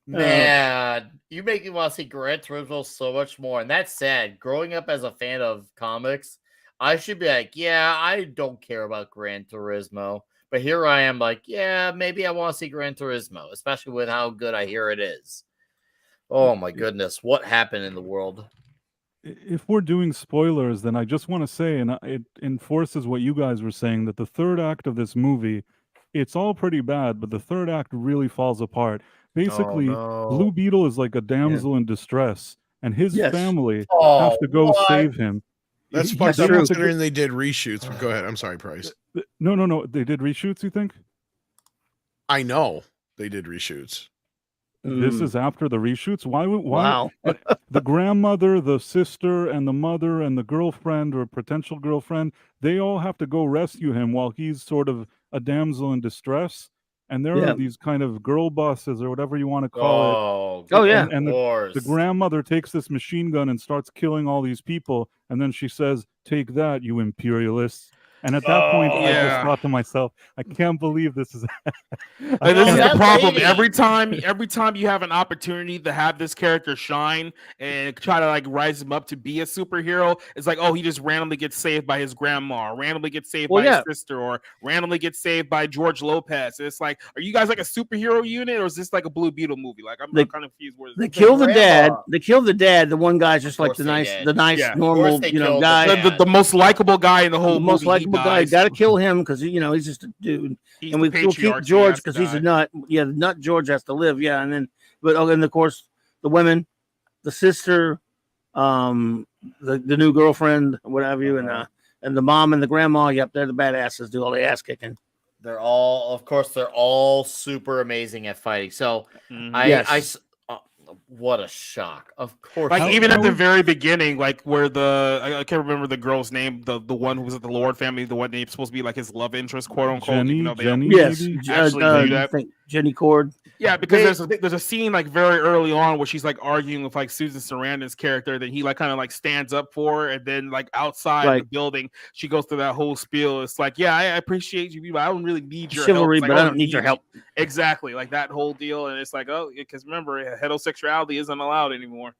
Man, you make me want to see Gran Turismo so much more. And that's sad. Growing up as a fan of comics, I should be like, yeah, I don't care about Gran Turismo. But here I am like, yeah, maybe I want to see Gran Turismo, especially with how good I hear it is. Oh my goodness. What happened in the world? If we're doing spoilers, then I just want to say, and it enforces what you guys were saying, that the third act of this movie, it's all pretty bad, but the third act really falls apart. Basically, Blue Beetle is like a damsel in distress, and his family have to go save him. That's fucked up considering they did reshoots. But go ahead. I'm sorry, Price. No. They did reshoots, you think? I know they did reshoots. This is after the reshoots? Why? Wow. The grandmother, the sister, and the mother, and the girlfriend or potential girlfriend, they all have to go rescue him while he's sort of a damsel in distress. And there are these kind of girl buses or whatever you want to call it. And the grandmother takes this machine gun and starts killing all these people. And then she says, "Take that, you imperialists." And at that point, I just thought to myself, I can't believe this is. And this is the problem. Every time you have an opportunity to have this character shine and try to like rise him up to be a superhero, it's like, oh, he just randomly gets saved by his grandma, or randomly gets saved by his sister, or randomly gets saved by George Lopez. It's like, are you guys like a superhero unit, or is this like a Blue Beetle movie? Like, I'm kind of confused. They kill the dad. They kill the dad. The one guy's just like the nice, normal, guy. The most likable guy in the whole movie. Most likable guy. Got to kill him because he's just a dude. And we'll keep George because he's a nut. Yeah, the nut George has to live. Yeah, and then of course the women, the sister, the new girlfriend, what have you, and the mom and the grandma. Yep, they're the badasses. Do all the ass kicking. They're all super amazing at fighting. So what a shock! Of course, like even at the very beginning, like where I can't remember the girl's name, the one who was at the Lord family, the one named supposed to be like his love interest, quote unquote. Jenny, yes, I think Jenny Cord. Yeah, because there's a scene like very early on where she's like arguing with like Susan Sarandon's character, that he like kind of like stands up for her, and then like outside the building, she goes through that whole spiel. It's like, yeah, I appreciate you, but I don't really need your chivalry, help. But I don't need your help. Exactly, like that whole deal, and it's like, oh, because remember, heterosexuality isn't allowed anymore.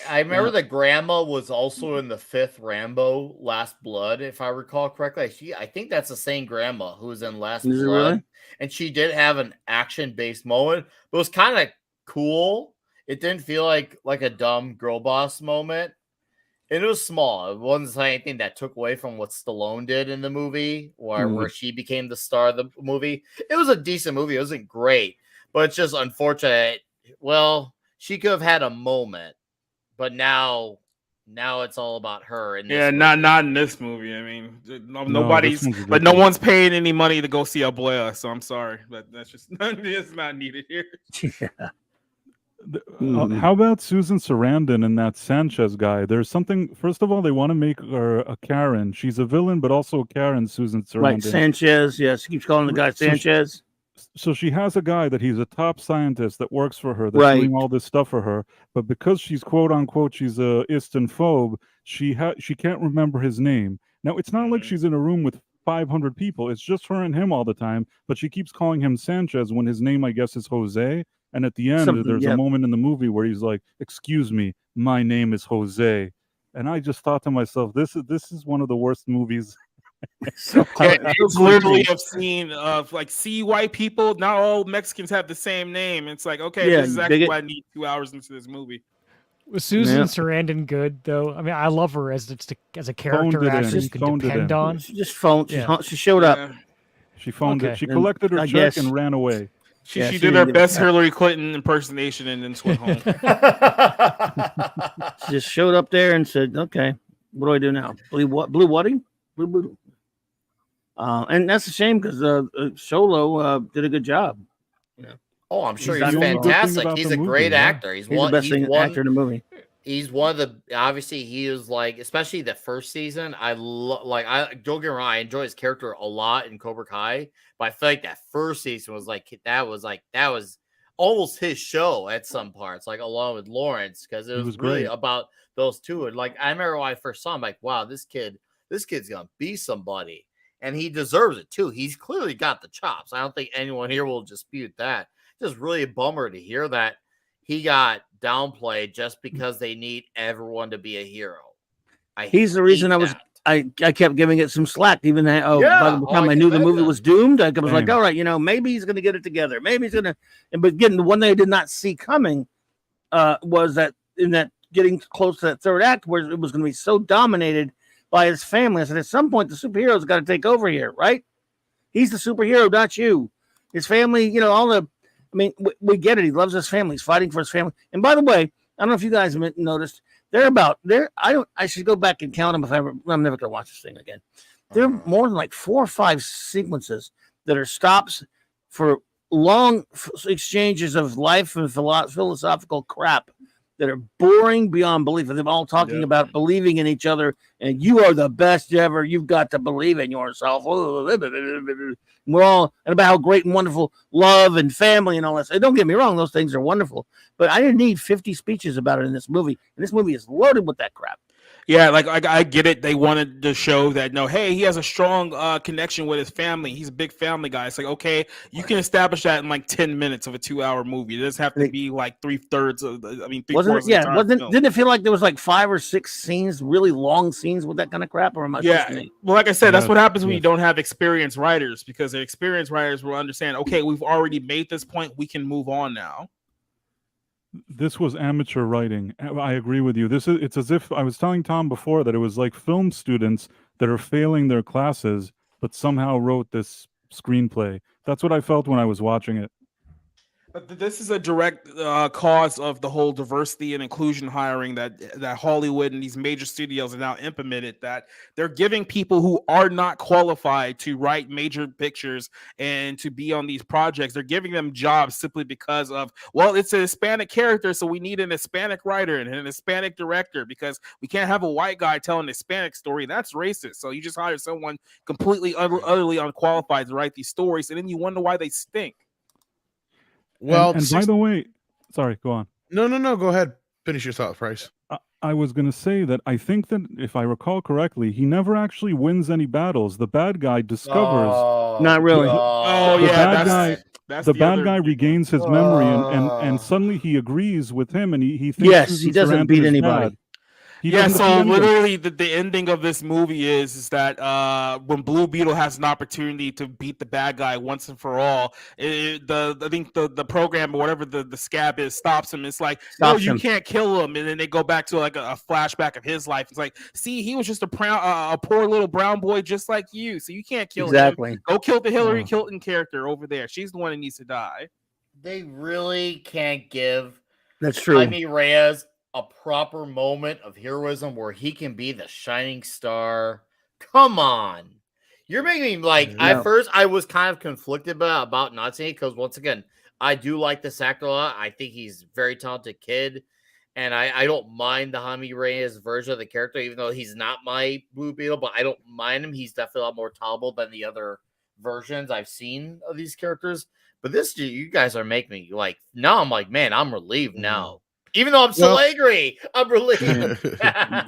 I remember the grandma was also in the 5th Rambo, Last Blood, if I recall correctly. I think that's the same grandma who was in Last Blood. Really? And she did have an action-based moment, but it was kind of cool. It didn't feel like a dumb girl boss moment. And it was small. It wasn't anything that took away from what Stallone did in the movie, where she became the star of the movie. It was a decent movie. It wasn't great, but it's just unfortunate. Well, she could have had a moment, but now it's all about her. Not in this movie. I mean, no one's paying any money to go see Abuela, so I'm sorry, but that's just it's not needed here. Yeah. How about Susan Sarandon and that Sanchez guy? There's something. First of all, they want to make her a Karen. She's a villain, but also a Karen. Susan Sarandon. Right, Sanchez. Yes, he keeps calling the guy Sanchez. So she has a guy that he's a top scientist that works for her, that's doing all this stuff for her. But because she's quote unquote she's a Istanphobe, she can't remember his name. Now it's not like she's in a room with 500 people. It's just her and him all the time. But she keeps calling him Sanchez when his name, I guess, is Jose. And at the end, there's a moment in the movie where he's like, "Excuse me, my name is Jose." And I just thought to myself, this is one of the worst movies. It's literally a scene of like, see white people, not all Mexicans have the same name. It's like, okay, this is actually why I need 2 hours into this movie. Was Susan Sarandon good though? I mean, I love her as a character actor you can depend on. She just phoned. She showed up. She phoned it. She collected her check and ran away. She did her best Hillary Clinton impersonation and then went home. She just showed up there and said, "Okay, what do I do now? Blue wedding? Blue. And that's a shame because Solo did a good job. Yeah. Oh, I'm sure he's fantastic. He's a great actor. He's the best actor in the movie. He's one of the, obviously he was like, especially the first season. Don't get me wrong, I enjoy his character a lot in Cobra Kai, but I feel like that first season was that was almost his show at some parts, like along with Lawrence, because it was really about those two. And like, I remember when I first saw him, like, wow, this kid's gonna be somebody, and he deserves it too. He's clearly got the chops. I don't think anyone here will dispute that. Just really a bummer to hear that he got downplayed just because they need everyone to be a hero. He's the reason I kept giving it some slack, even by the time I knew the movie was doomed. I was like, all right, maybe he's going to get it together. Maybe he's going to. But again, the one thing I did not see coming was that in that getting close to that third act, where it was going to be so dominated by his family. I said, at some point, the superhero's got to take over here, right? He's the superhero, not you. His family, all the. I mean, we get it. He loves his family. He's fighting for his family. And by the way, I don't know if you guys have noticed, I should go back and count them I'm never going to watch this thing again. There are more than like 4 or 5 sequences that are stops for long exchanges of life and philosophical crap that are boring beyond belief. And they're all talking about believing in each other, and you are the best ever. You've got to believe in yourself. We're all and about how great and wonderful love and family and all that. So don't get me wrong; those things are wonderful. But I didn't need 50 speeches about it in this movie, and this movie is loaded with that crap. Yeah, like I get it. They wanted to show that hey, he has a strong connection with his family. He's a big family guy. It's like, okay, you can establish that in like 10 minutes of a 2-hour movie. It doesn't have to be like 3/3 of three-quarters of the entire film. Didn't it feel like there was like 5 or 6 scenes, really long scenes with that kind of crap? Or am I well, like I said, that's what happens when you don't have experienced writers, because the experienced writers will understand, okay, we've already made this point, we can move on now. This was amateur writing. I agree with you. It's as if I was telling Tom before that it was like film students that are failing their classes but somehow wrote this screenplay. That's what I felt when I was watching it. But this is a direct cause of the whole diversity and inclusion hiring that Hollywood and these major studios are now implemented, that they're giving people who are not qualified to write major pictures and to be on these projects. They're giving them jobs simply because of, well, it's a Hispanic character, so we need an Hispanic writer and an Hispanic director, because we can't have a white guy telling a Hispanic story. That's racist. So you just hire someone completely, utterly unqualified to write these stories, and then you wonder why they stink. Well, and by the way, sorry, go on. No, go ahead. Finish your thought, Price. I was going to say that I think that if I recall correctly, he never actually wins any battles. The bad guy discovers. Not really. The bad guy regains his memory, and suddenly he agrees with him, and he thinks yes, he doesn't beat anybody. Bad. So literally the ending of this movie is that when Blue Beetle has an opportunity to beat the bad guy once and for all, I think the program or whatever the scab is stops him. It's like, no, you can't kill him. And then they go back to like a flashback of his life. It's like, see, he was just a poor little brown boy just like you. So you can't kill him. Go kill the Hillary Clinton character over there. She's the one that needs to die. They really can't give that's true Jaime Reyes a proper moment of heroism where he can be the shining star. Come on. You're making me like, at first I was kind of conflicted about not seeing it, because once again, I do like this actor a lot. I think he's a very talented kid, and I don't mind the Jaime Reyes version of the character, even though he's not my Blue Beetle, but I don't mind him. He's definitely a lot more tolerable than the other versions I've seen of these characters. But this, you guys are making me like, now I'm like, man, I'm relieved now. Even though I'm still angry, I'm relieved.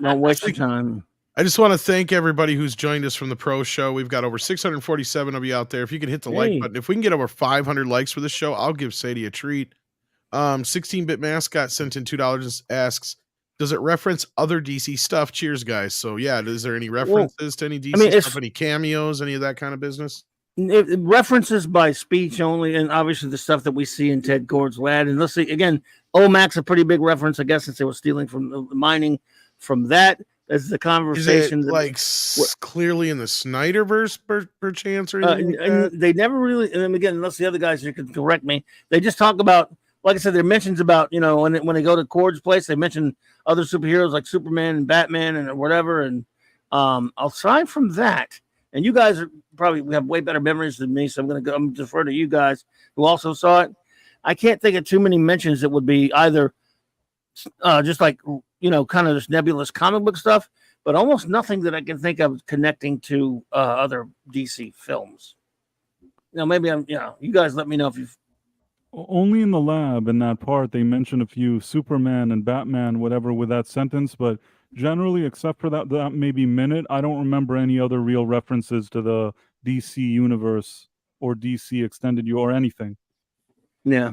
Don't waste your time. I just want to thank everybody who's joined us from the pro show. We've got over 647 of you out there. If you can hit the like button, if we can get over 500 likes for the show, I'll give Sadie a treat. 16-bit mascot sent in $2 and asks, does it reference other DC stuff? Cheers, guys. So yeah, is there any references to any DC stuff, any cameos, any of that kind of business? It references by speech only, and obviously the stuff that we see in Ted Kord's Lad. And let's see again, OMAC's a pretty big reference, I guess, since they were stealing from the mining from that. As the conversation, clearly in the Snyderverse, perchance, or anything like that? They never really. And then again, unless the other guys here can correct me, they just talk about, like I said, there are mentions about, when they go to Kord's place, they mention other superheroes like Superman and Batman and whatever. And aside from that. And you guys are probably have way better memories than me, so I'm going to defer to you guys who also saw it. I can't think of too many mentions that would be either just like, kind of this nebulous comic book stuff, but almost nothing that I can think of connecting to other DC films. Maybe you guys let me know if you've. Only in the lab in that part they mention a few Superman and Batman, whatever, with that sentence, but generally, except for that maybe minute, I don't remember any other real references to the DC universe or DC extended or anything. Yeah.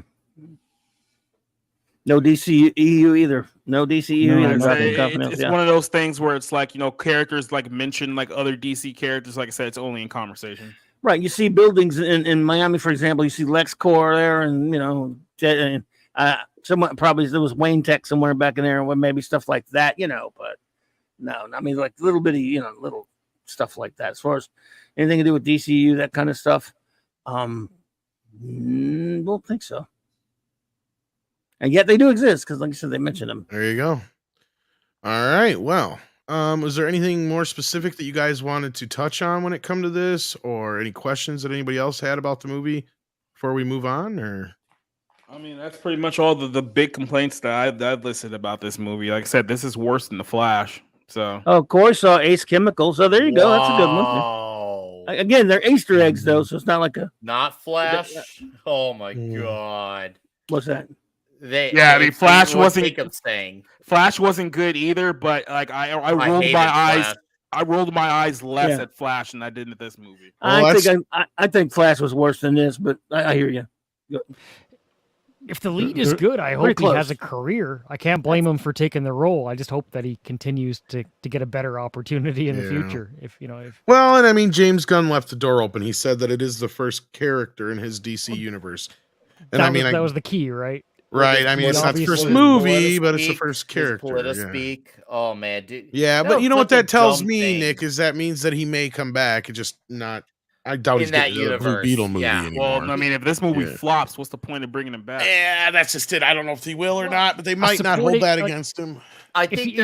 No DC EU either. No DC EU either. It's one of those things where it's like, characters like mention like other DC characters. Like I said, it's only in conversation. Right. You see buildings in Miami, for example. You see LexCorp there, and someone probably there was Wayne Tech somewhere back in there, and maybe stuff like that, but no, I mean like little bitty, little stuff like that. As far as anything to do with DCU, that kind of stuff, don't think so. And yet they do exist because, like I said, they mentioned them. There you go. All right. Well, was there anything more specific that you guys wanted to touch on when it come to this, or any questions that anybody else had about the movie before we move on, or? I mean, that's pretty much all the big complaints that I've listed about this movie. Like I said, this is worse than The Flash. So, Corey saw Ace Chemical. So there you go. That's a good one. Again, they're Easter eggs though, so it's not like not Flash. Oh my god! What's that? I mean, Flash wasn't. Jacob's saying Flash wasn't good either, but like I rolled my eyes. I rolled my eyes less at Flash than I did at this movie. I think Flash was worse than this, but I hear you. If the lead is good, I hope he has a career. I can't blame him for taking the role. I just hope that he continues to get a better opportunity in the future. Well, and I mean, James Gunn left the door open. He said that it is the first character in his DC universe, and that was the key, right? Right. I mean, it's not the first movie, but it's the first character. Speak. Oh man, dude. Yeah, but you know what that tells me, Nick, is that means that he may come back. It's just not. I doubt he's getting the Blue Beetle movie anymore. Well, I mean, if this movie flops, what's the point of bringing him back? Yeah, that's just it. I don't know if he will or not, but they might not hold that against him. I think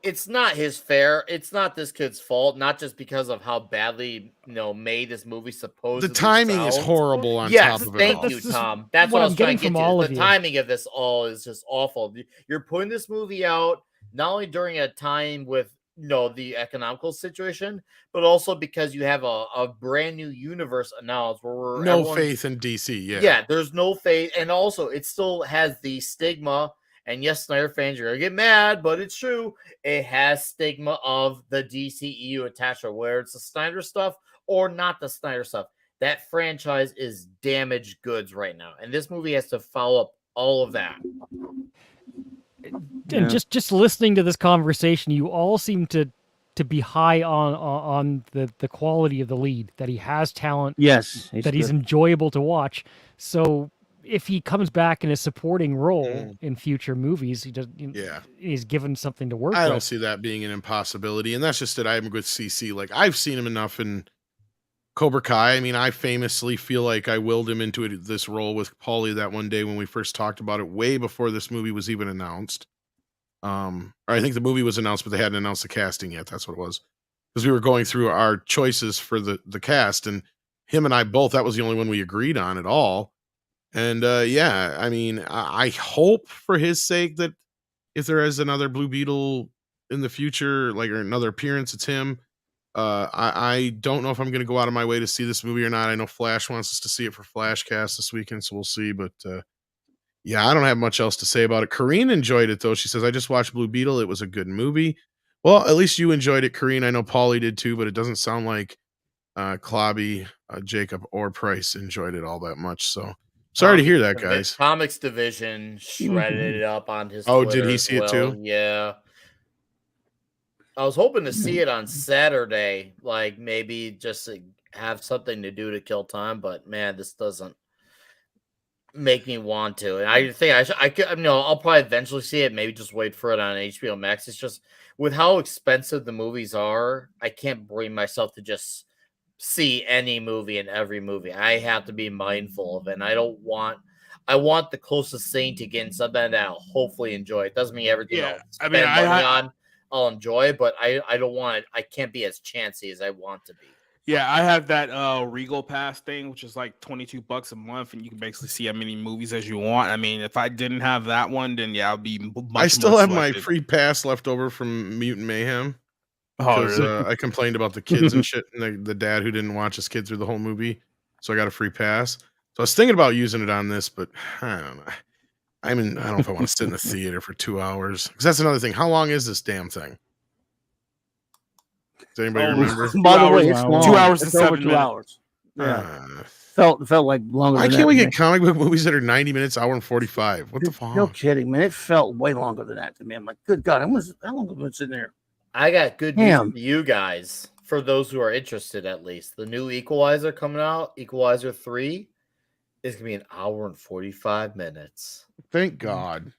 it's not his fair. It's not this kid's fault. Not just because of how badly made this movie supposedly. The timing is horrible. On top of it. Thank you, Tom. That's what I was trying to get to. The timing of this all is just awful. You're putting this movie out not only during a time with the economical situation, but also because you have a brand new universe announced where no faith in DC. Yeah, there's no faith, and also it still has the stigma. And yes, Snyder fans, you're gonna get mad, but it's true. It has stigma of the DCEU attached, whether it's the Snyder stuff or not the Snyder stuff. That franchise is damaged goods right now, and this movie has to follow up all of that. And just listening to this conversation, you all seem to be high on the quality of the lead, that he has talent, yes, he's enjoyable to watch. So if he comes back in a supporting role in future movies, he's given something to work with. I don't see that being an impossibility, and that's just it. I'm with CC. Like, I've seen him enough in Cobra Kai. I mean, I famously feel like I willed him into this role with Paulie that one day when we first talked about it, way before this movie was even announced. Or I think the movie was announced, but they hadn't announced the casting yet. That's what it was. Because we were going through our choices for the cast, and him and I both, that was the only one we agreed on at all. And I mean, I hope for his sake that if there is another Blue Beetle in the future, like, or another appearance, it's him. I don't know if I'm going to go out of my way to see this movie or not. I know Flash wants us to see it for Flashcast this weekend, so we'll see. But I don't have much else to say about it. Kareen enjoyed it, though. She says, I just watched Blue Beetle. It was a good movie. Well, at least you enjoyed it, Kareen. I know Paulie did too, but it doesn't sound like Clobby, Jacob, or Price enjoyed it all that much. So sorry to hear that, guys. Comics Division shredded it up on his Twitter. Did he see it too? Yeah. I was hoping to see it on Saturday, like maybe just to have something to do to kill time, but man, this doesn't make me want to. And I think I'll probably eventually see it, maybe just wait for it on HBO Max. It's just with how expensive the movies are, I can't bring myself to just see any movie in every movie. I have to be mindful of it. And I want the closest thing to getting something that I'll hopefully enjoy. It doesn't mean everything I'll enjoy, but I don't want it. I can't be as chancy as I want to be. Yeah, I have that Regal Pass thing, which is like $22 a month, and you can basically see how many movies as you want. I mean, if I didn't have that one, then I'll be I still have my free pass left over from Mutant Mayhem. Because I complained about the kids and shit, and the dad who didn't watch his kid through the whole movie, so I got a free pass. So I was thinking about using it on this, but I don't know. I don't know if I want to sit in the theater for 2 hours. Because that's another thing. How long is this damn thing? Does anybody remember? By the way, it's long. 2 hours and it's over 7 2 minutes. hours. Yeah. Felt like longer. Why can't we get comic book movies that are 90 minutes, hour and 45? What the fuck? No kidding, man. It felt way longer than that to me. I'm like, good God, how long have I been sitting there? I got good news for you guys. For those who are interested, at least. The new Equalizer coming out, Equalizer 3, is going to be an hour and 45 minutes. Thank God.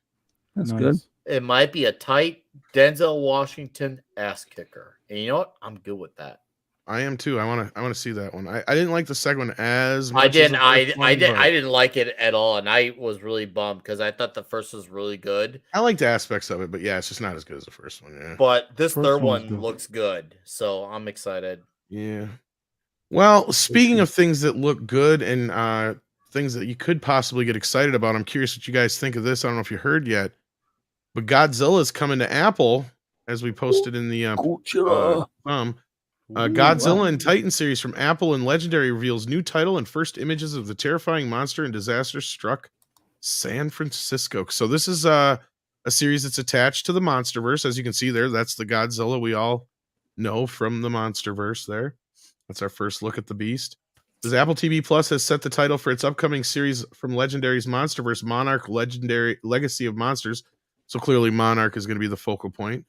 That's good. It might be a tight Denzel Washington ass kicker. And you know what? I'm good with that. I am too. I want to see that one. I didn't like the second one as much. I didn't like it at all, and I was really bummed because I thought the first was really good. I liked aspects of it, but yeah, it's just not as good as the first one. Yeah. But this third one looks good, so I'm excited. Yeah. Well, speaking of things that look good and things that you could possibly get excited about, I'm curious what you guys think of this. I don't know if you heard yet, but Godzilla is coming to Apple, as we posted in the Godzilla and Titan series from Apple and Legendary reveals new title and first images of the terrifying monster and disaster-struck San Francisco. So this is a series that's attached to the MonsterVerse. As you can see there, that's the Godzilla we all know from the MonsterVerse there. That's our first look at the beast. This Apple TV Plus has set the title for its upcoming series from Legendary's MonsterVerse, Monarch Legendary Legacy of Monsters. So clearly Monarch is going to be the focal point.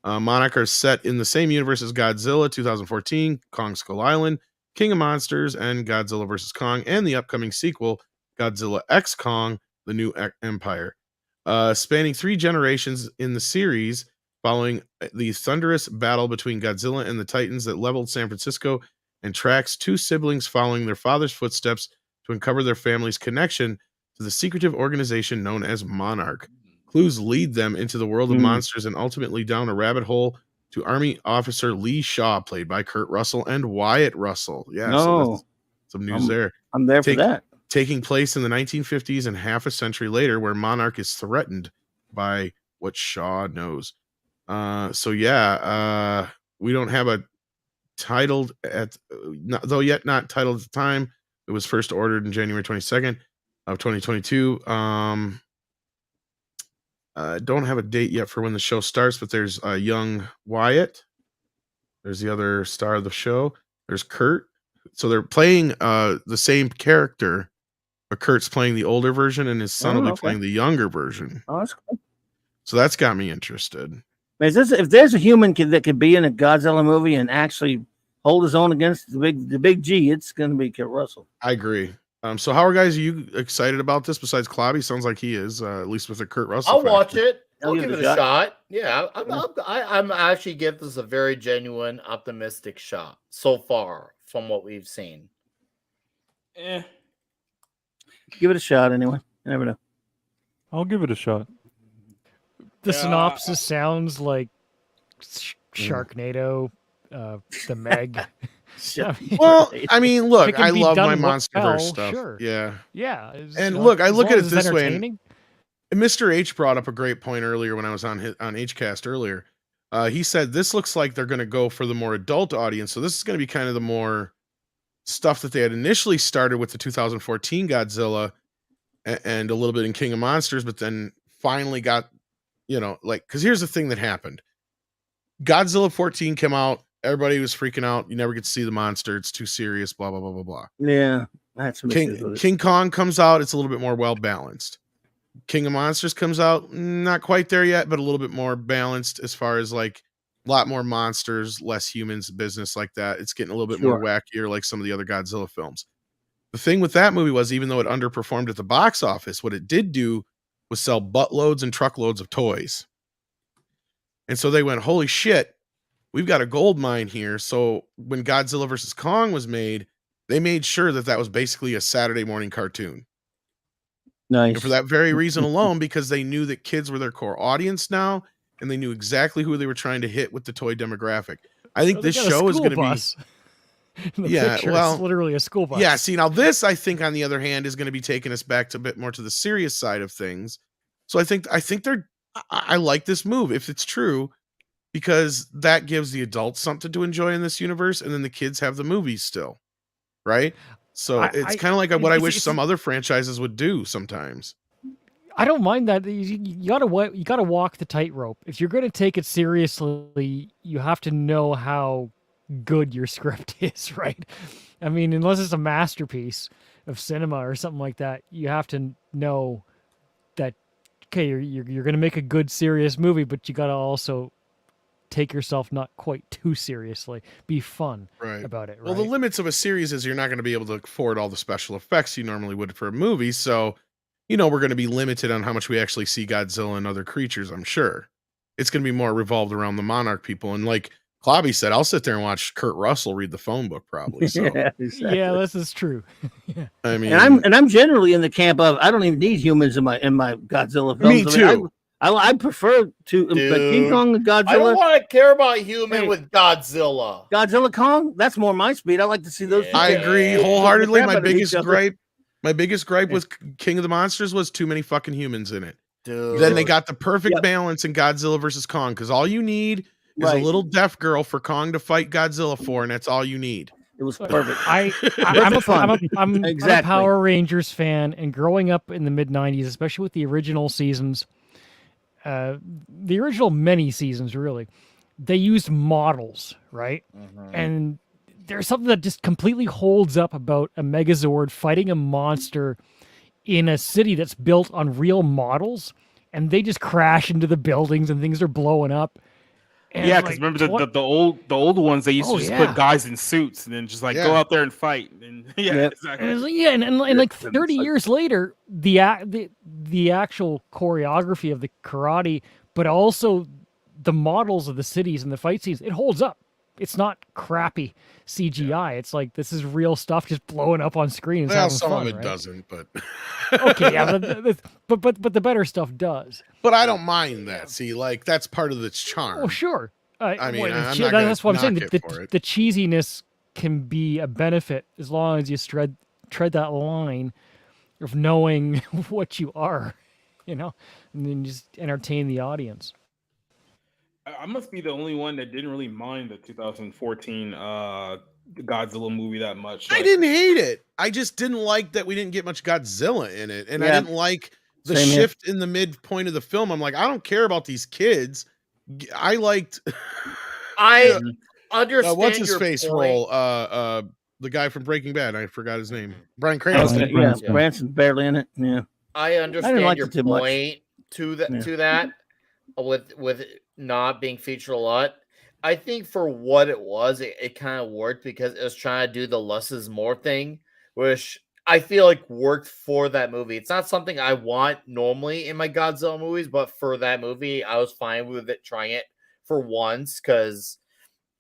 Monarch are set in the same universe as Godzilla 2014, Kong Skull Island, King of Monsters, and Godzilla vs. Kong, and the upcoming sequel, Godzilla X Kong, The New Empire. Spanning 3 generations in the series, following the thunderous battle between Godzilla and the Titans that leveled San Francisco, and tracks 2 siblings following their father's footsteps to uncover their family's connection to the secretive organization known as Monarch. Clues lead them into the world of monsters and ultimately down a rabbit hole to Army Officer Lee Shaw, played by Kurt Russell and Wyatt Russell. Yeah, so that's some news there. I'm there for that. Taking place in the 1950s and half a century later, where Monarch is threatened by what Shaw knows. So yeah, we don't have a titled though yet not titled at the time. It was first ordered in January 22nd of 2022. Don't have a date yet for when the show starts, but there's young Wyatt. There's the other star of the show. There's Kurt. So they're playing the same character, but Kurt's playing the older version and his son will be playing the younger version. Oh, that's cool. So that's got me interested. If there's a human that could be in a Godzilla movie and actually hold his own against the big G, it's going to be Kurt Russell. I agree. So how are you excited about this? Besides Klobby, sounds like he is, at least with the Kurt Russell. I'll watch it. I'll give it a shot. Yeah, I'm actually give this a very genuine, optimistic shot so far from what we've seen. Give it a shot anyway. You never know. I'll give it a shot. The synopsis sounds like Sharknado, the Meg. Well, I mean, look, I love my MonsterVerse stuff. Sure. Yeah. And look, I look at it this way. And Mr. H brought up a great point earlier when I was on HCast earlier. He said this looks like they're going to go for the more adult audience. So this is going to be kind of the more stuff that they had initially started with the 2014 Godzilla and a little bit in King of Monsters, but then finally got, because here's the thing that happened. Godzilla 14 came out. Everybody was freaking out. You never get to see the monster. It's too serious, blah, blah, blah, blah, blah. Yeah. That's King Kong comes out. It's a little bit more well-balanced. King of Monsters comes out. Not quite there yet, but a little bit more balanced as far as like a lot more monsters, less humans, business like that. It's getting a little bit more wackier like some of the other Godzilla films. The thing with that movie was even though it underperformed at the box office, what it did do was sell buttloads and truckloads of toys. And so they went, holy shit, we've got a gold mine here. So when Godzilla vs. Kong was made, they made sure that was basically a Saturday morning cartoon. Nice. And for that very reason alone, because they knew that kids were their core audience now, and they knew exactly who they were trying to hit with the toy demographic. I think this show is going to be... It's literally a school bus. Yeah, see, now this, I think, on the other hand, is going to be taking us back to a bit more to the serious side of things. So I think I like this move, if it's true, because that gives the adults something to enjoy in this universe, and then the kids have the movies still, right? So it's kind of like what I wish some other franchises would do sometimes. I don't mind that. You gotta walk the tightrope. If you're going to take it seriously, you have to know how good your script is, right? I mean, unless it's a masterpiece of cinema or something like that, you have to know that okay, you're going to make a good serious movie, but you got to also take yourself not quite too seriously. Be fun about it. Right? Well, the limits of a series is you're not going to be able to afford all the special effects you normally would for a movie. So, we're going to be limited on how much we actually see Godzilla and other creatures, I'm sure. It's going to be more revolved around the Monarch people. And like Klobby said, I'll sit there and watch Kurt Russell read the phone book probably. So. Yeah, exactly. Yeah, this is true. Yeah. I mean, and I'm generally in the camp of I don't even need humans in my Godzilla films. Me too. I prefer to King Kong and Godzilla. I don't want to care about human with Godzilla. Godzilla Kong, that's more my speed. I like to see those. I agree wholeheartedly. My biggest gripe with King of the Monsters was too many fucking humans in it. Dude. Then they got the perfect balance in Godzilla versus Kong, because all you need is a little deaf girl for Kong to fight Godzilla for, and that's all you need. It was perfect. I'm a Power Rangers fan, and growing up in the mid '90s, especially with the original seasons, the original many seasons, really, they used models, right? And there's something that just completely holds up about a Megazord fighting a monster in a city that's built on real models, and they just crash into the buildings and things are blowing up. And yeah, because remember the old ones, they used to just put guys in suits and then just like go out there and fight. And exactly. And like 30 years later, the actual choreography of the karate, but also the models of the cities and the fight scenes, it holds up. It's not crappy CGI. It's like this is real stuff just blowing up on screen. Well, some of it doesn't, but okay, yeah, but the better stuff does. But I don't mind that. See, like that's part of its charm. Oh, sure. I mean, that's what I'm saying. The cheesiness can be a benefit as long as you tread that line of knowing what you are, and then just entertain the audience. I must be the only one that didn't really mind the 2014 Godzilla movie that much. I didn't hate it. I just didn't like that we didn't get much Godzilla in it, and I didn't like the shift in the midpoint of the film. I'm like, I don't care about these kids. I liked. I understand. What's his face role? The guy from Breaking Bad. I forgot his name. Bryan Cranston. Cranston barely in it. Yeah, I understand your point to that. With not being featured a lot, I think for what it was, it kind of worked because it was trying to do the less is more thing, which I feel like worked for that movie. It's not something I want normally in my Godzilla movies, but for that movie, I was fine with it trying it for once because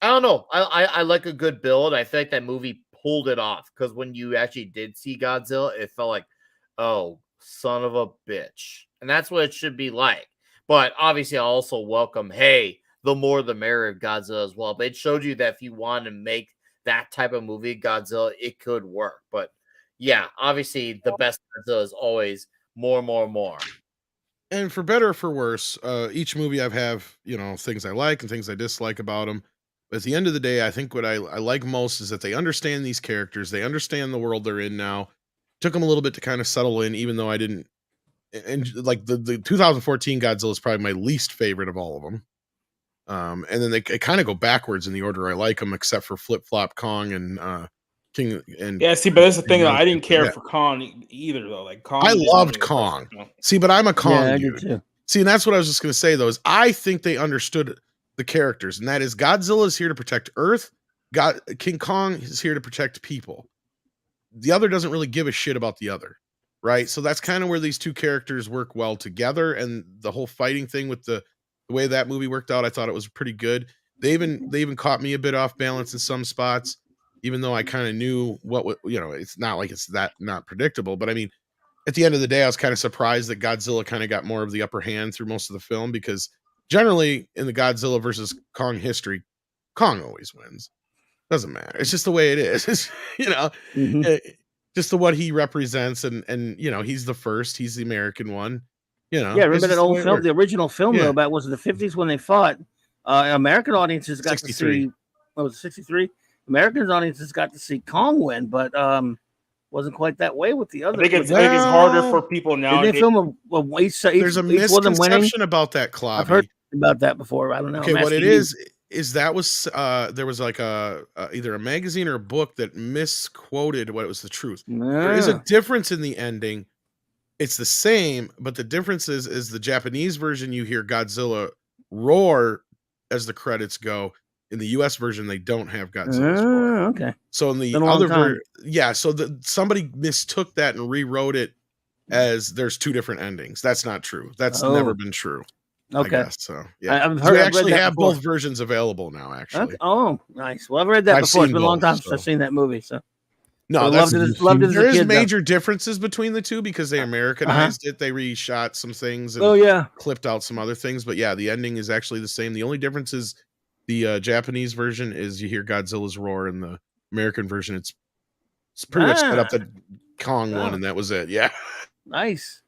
I don't know. I like a good build. I feel like that movie pulled it off because when you actually did see Godzilla, it felt like, oh, son of a bitch. And that's what it should be like. But obviously, I also welcome, hey, the more the merrier of Godzilla as well. But it showed you that if you want to make that type of movie, Godzilla, it could work. But yeah, obviously, the best Godzilla is always more. And for better or for worse, each movie I have, things I like and things I dislike about them. But at the end of the day, I think what I like most is that they understand these characters. They understand the world they're in now. Took them a little bit to kind of settle in, even though I didn't. And like the 2014 Godzilla is probably my least favorite of all of them. And then they kind of go backwards in the order I like them, except for Flip Flop Kong and King. And see, but that's the thing though. I didn't care for Kong either, though. Like Kong, I loved Kong. See, but I'm a Kong dude. Too. See, and that's what I was just going to say though. Is I think they understood the characters, and that is Godzilla is here to protect Earth. King Kong is here to protect people. The other doesn't really give a shit about the other. Right. So that's kind of where these two characters work well together. And the whole fighting thing with the way that movie worked out, I thought it was pretty good. They even caught me a bit off balance in some spots, even though I kind of knew it's not like it's that not predictable. But I mean, at the end of the day, I was kind of surprised that Godzilla kind of got more of the upper hand through most of the film, because generally in the Godzilla versus Kong history, Kong always wins. Doesn't matter. It's just the way it is. Just to what he represents, and he's the first, he's the American one. Remember that old film, the original film though, about was in the 50s when they fought. American audiences got 63. To see. What was it, 63? American audiences got to see Kong win, but wasn't quite that way with the other. I think it's harder for people now. They film there's a misconception about that, Claude. I've heard about that before. I don't know. Okay, what it is that was there was like either a magazine or a book that misquoted what was the truth. There is a difference in the ending. It's the same, but the difference is the Japanese version, you hear Godzilla roar as the credits go. In the US version, they don't have Godzilla roar. Okay. So in the other version, so somebody mistook that and rewrote it as there's two different endings. That's not true. That's never been true. Okay. I guess, so yeah, we actually have both versions available now. Actually, okay. Oh, nice. Well, I've read that before. It's been a long time since I've seen that movie. So no, there is major differences between the two because they Americanized it. They reshot some things and clipped out some other things. But yeah, the ending is actually the same. The only difference is the Japanese version is you hear Godzilla's roar, and the American version it's pretty much set up that Kong won, and that was it. Yeah, nice.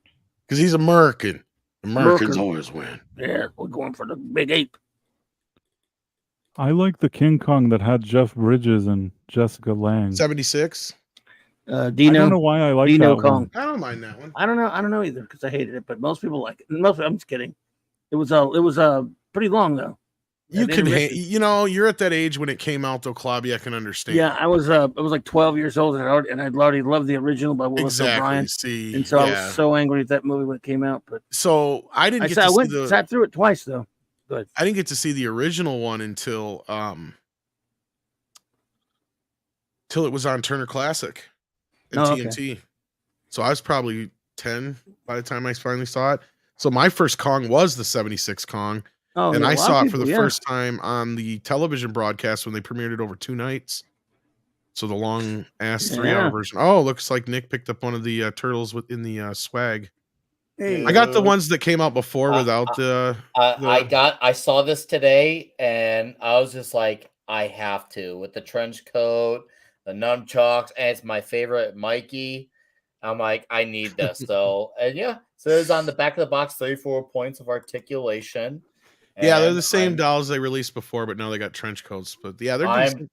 Because he's American. Americans always win. Yeah, we're going for the big ape. I like the King Kong that had Jeff Bridges and Jessica Lange. 76. Dino. I don't know why I like Dino that Kong. one. I don't mind that one. I don't know either because I hated it, but most people like it. I'm just kidding. It was pretty long though. You can you're at that age when it came out though, Clobby. I can understand. Yeah, I was like 12 years old and I'd already loved the original by Willis O'Brien. See, and so I was so angry at that movie when it came out. But so I didn't get to sat through it twice though. Good. I didn't get to see the original one until it was on Turner Classic and TNT. Okay. So I was probably 10 by the time I finally saw it. So my first Kong was the 76 Kong. Oh, and I saw it for the first time on the television broadcast when they premiered it over 2 nights. So the long ass 3-hour version. Oh, looks like Nick picked up one of the turtles within the swag. Hey, I got the ones that came out before without I saw this today and I was just like, I have to with the trench coat, the nunchucks, and it's my favorite Mikey. I'm like, I need this. So it's on the back of the box, 34 points of articulation. Yeah, they're the same dolls they released before, but now they got trench coats. But yeah, they're decent.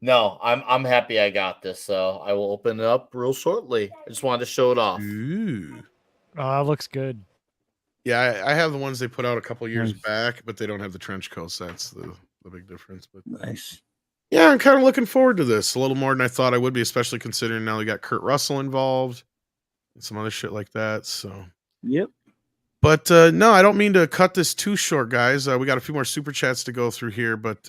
I'm happy I got this, so I will open it up real shortly. I just wanted to show it off. Ooh. Oh, looks good. Yeah, I have the ones they put out a couple years back, but they don't have the trench coats. That's the big difference. But nice. Yeah, I'm kind of looking forward to this a little more than I thought I would be, especially considering now we got Kurt Russell involved and some other shit like that. So yep. But no, I don't mean to cut this too short, guys. We got a few more super chats to go through here, but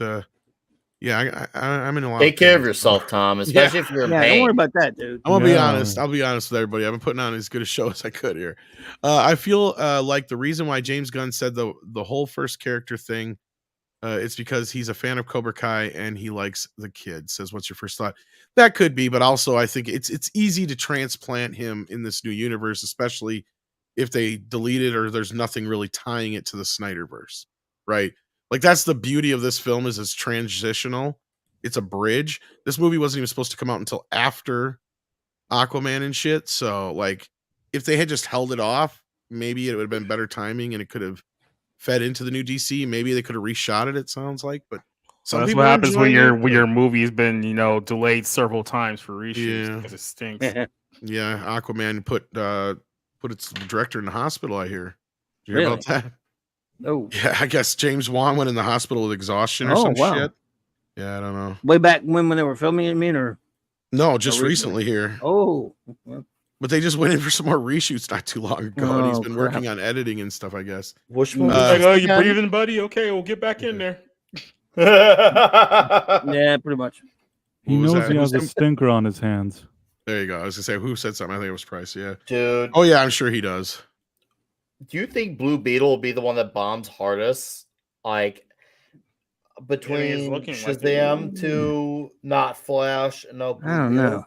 yeah, I'm in a lot. Take care of yourself, Tom, especially if you're in pain. Don't worry about that, dude. I'm gonna be honest. I'll be honest with everybody. I've been putting on as good a show as I could here. I feel like the reason why James Gunn said the whole first character thing, it's because he's a fan of Cobra Kai and he likes the kid. Says, what's your first thought? That could be, but also I think it's easy to transplant him in this new universe, especially if they delete it or there's nothing really tying it to the Snyderverse, right? Like that's the beauty of this film is it's transitional. It's a bridge. This movie wasn't even supposed to come out until after Aquaman and shit. So like if they had just held it off, maybe it would have been better timing and it could have fed into the new DC. Maybe they could have reshot it, it sounds like, but that's what happens when your movie's been, delayed several times for reshoots because it stinks. Yeah, Aquaman put its director in the hospital, I hear. Did you hear about that? No. Yeah, I guess James Wan went in the hospital with exhaustion or some shit. Yeah, I don't know. Way back when they were filming it, or no, just recently here. Oh. But they just went in for some more reshoots not too long ago, and he's been working on editing and stuff, I guess. Which movie? Oh, you breathing, buddy? Okay, we'll get back in there. Yeah, pretty much. He knows he has a stinker on his hands. There you go. I was gonna say, who said something? I think it was Price. Yeah, dude. Oh yeah, I'm sure he does. Do you think Blue Beetle will be the one that bombs hardest? Like between Shazam to not Flash and no Blue I don't know.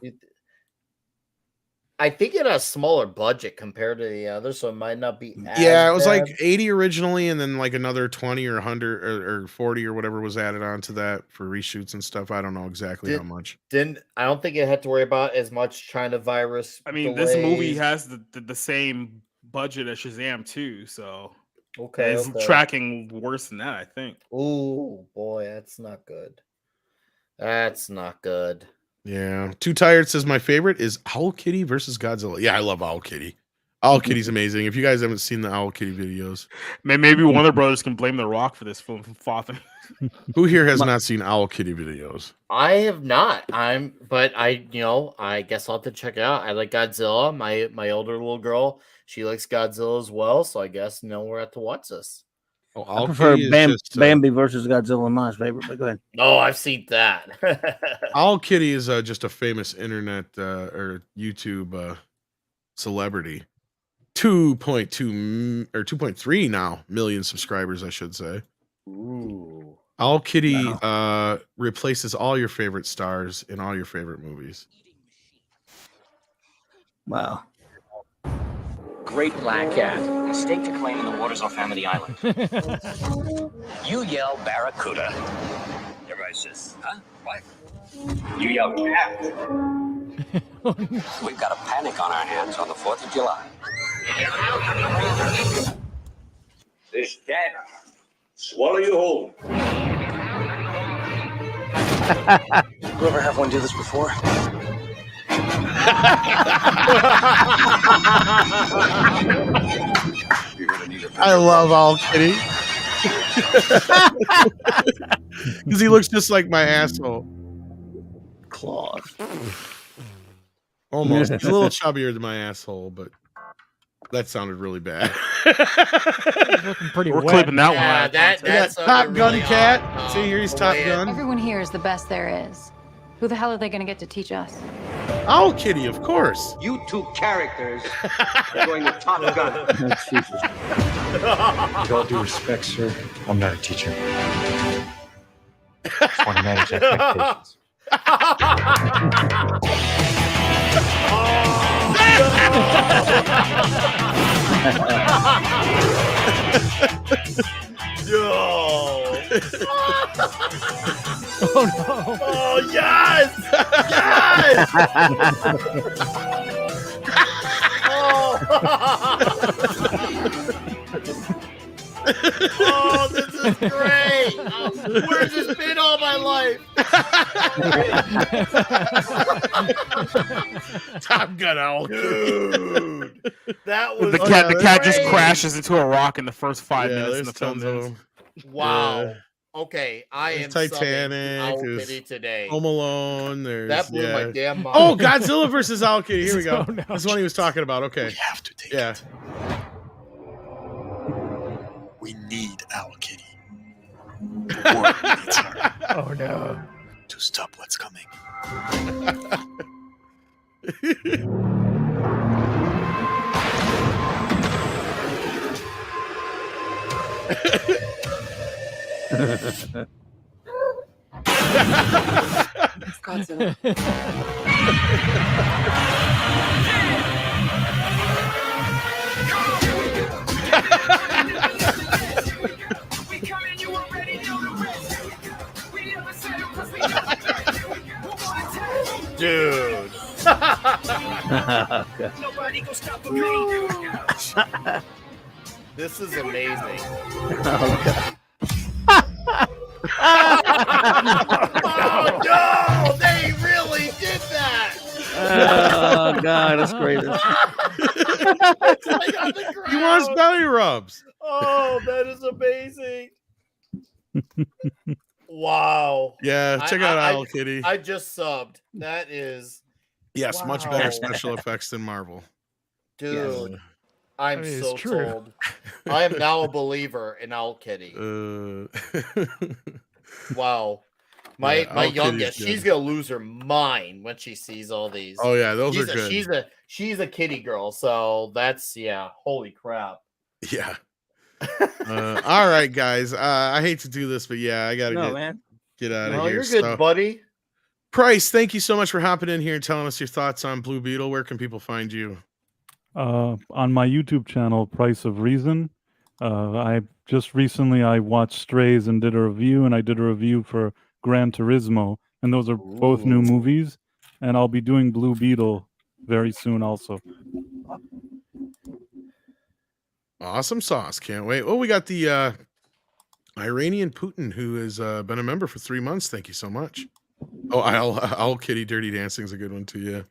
I think it has smaller budget compared to the others, so it might not be. Yeah, it was like 80 originally, and then like another 20 or 100 or 40 or whatever was added on to that for reshoots and stuff. I don't know exactly how much. I don't think it had to worry about as much China virus. I mean, this movie has the same budget as Shazam too, so it's tracking worse than that, I think. Oh boy, that's not good. That's not good. Yeah. Too Tired says my favorite is Owl Kitty versus Godzilla. Yeah, I love Owl Kitty. Owl Kitty's amazing. If you guys haven't seen the Owl Kitty videos, maybe Warner Brothers can blame The Rock for this film from flopping. Who here has not seen Owl Kitty videos? I have not. But I guess I'll have to check it out. I like Godzilla. My older little girl, she likes Godzilla as well. So I guess we're at to watch this. I prefer Bambi versus Godzilla, my favorite. But go ahead. Oh, I've seen that. Owl Kitty is just a famous internet or YouTube celebrity. 2.2 or 2.3 now million subscribers, I should say. Ooh. Owl Kitty replaces all your favorite stars in all your favorite movies. Wow. Great black cat. A stake to claim in the waters off Amity Island. You yell barracuda. Everybody says, huh? What? You yell cat. We've got a panic on our hands on the 4th of July. This cat. Swallow you whole. You ever have one do this before? I love Owl Kitty. Because he looks just like my asshole. Claws. Almost. He's a little chubbier than my asshole, but that sounded really bad. Looking pretty We're wet. clipping that Yeah, one. that's Top really Gun odd, Cat. See, here's the Top way Gun. Everyone here is the best there is. Who the hell are they going to get to teach us? Owl Kitty, of course. You two characters are going to Top Gun. Jesus. With all due respect, sir, I'm not a teacher. Just want to manage expectations. No. Oh no! Oh yes! Yes! Oh, this is great! Where's this been all my life? Top Gun Owl. Dude, that was The cat just great. crashes into a rock in the first 5 Yeah, minutes in there's the film. tons of them. Wow. Yeah. Okay, I am There's Titanic, subbing Owl there's Kitty today. Home Alone. There's That blew my damn mind. Oh, Godzilla versus Owl Kitty. Here we go. Oh, no. That's one he was talking about. Okay. We have to take Yeah. it. We need Owl Kitty. The world needs her Oh no! to stop what's coming. Godzilla. Dude. This is amazing. Oh no! They really did that! Oh god, that's great. It's like on the ground. He wants belly rubs. Oh, that is amazing. Wow. Yeah, check out Owl Kitty. I just subbed. That is Yes, much wow. better special effects than Marvel. Dude. Yes. I'm I mean, it's so true. told. I am now a believer in Owl Kitty. Wow. My Owl youngest, Kitty's she's good. gonna lose her mind when she sees all these. Oh yeah, those are good. She's a kitty girl, so that's holy crap. Yeah. All right, guys. I hate to do this, but yeah, I gotta get out of No, here. you're good, buddy. Price, thank you so much for hopping in here and telling us your thoughts on Blue Beetle. Where can people find you? On my YouTube channel, Price of Reason. I just recently I watched Strays and did a review, and I did a review for Gran Turismo, and those are both new movies. And I'll be doing Blue Beetle very soon, also. Awesome sauce. Can't wait. Oh, we got the Iranian Putin, who has been a member for 3 months. Thank you so much. Oh, Owl Kitty Dirty Dancing is a good one too.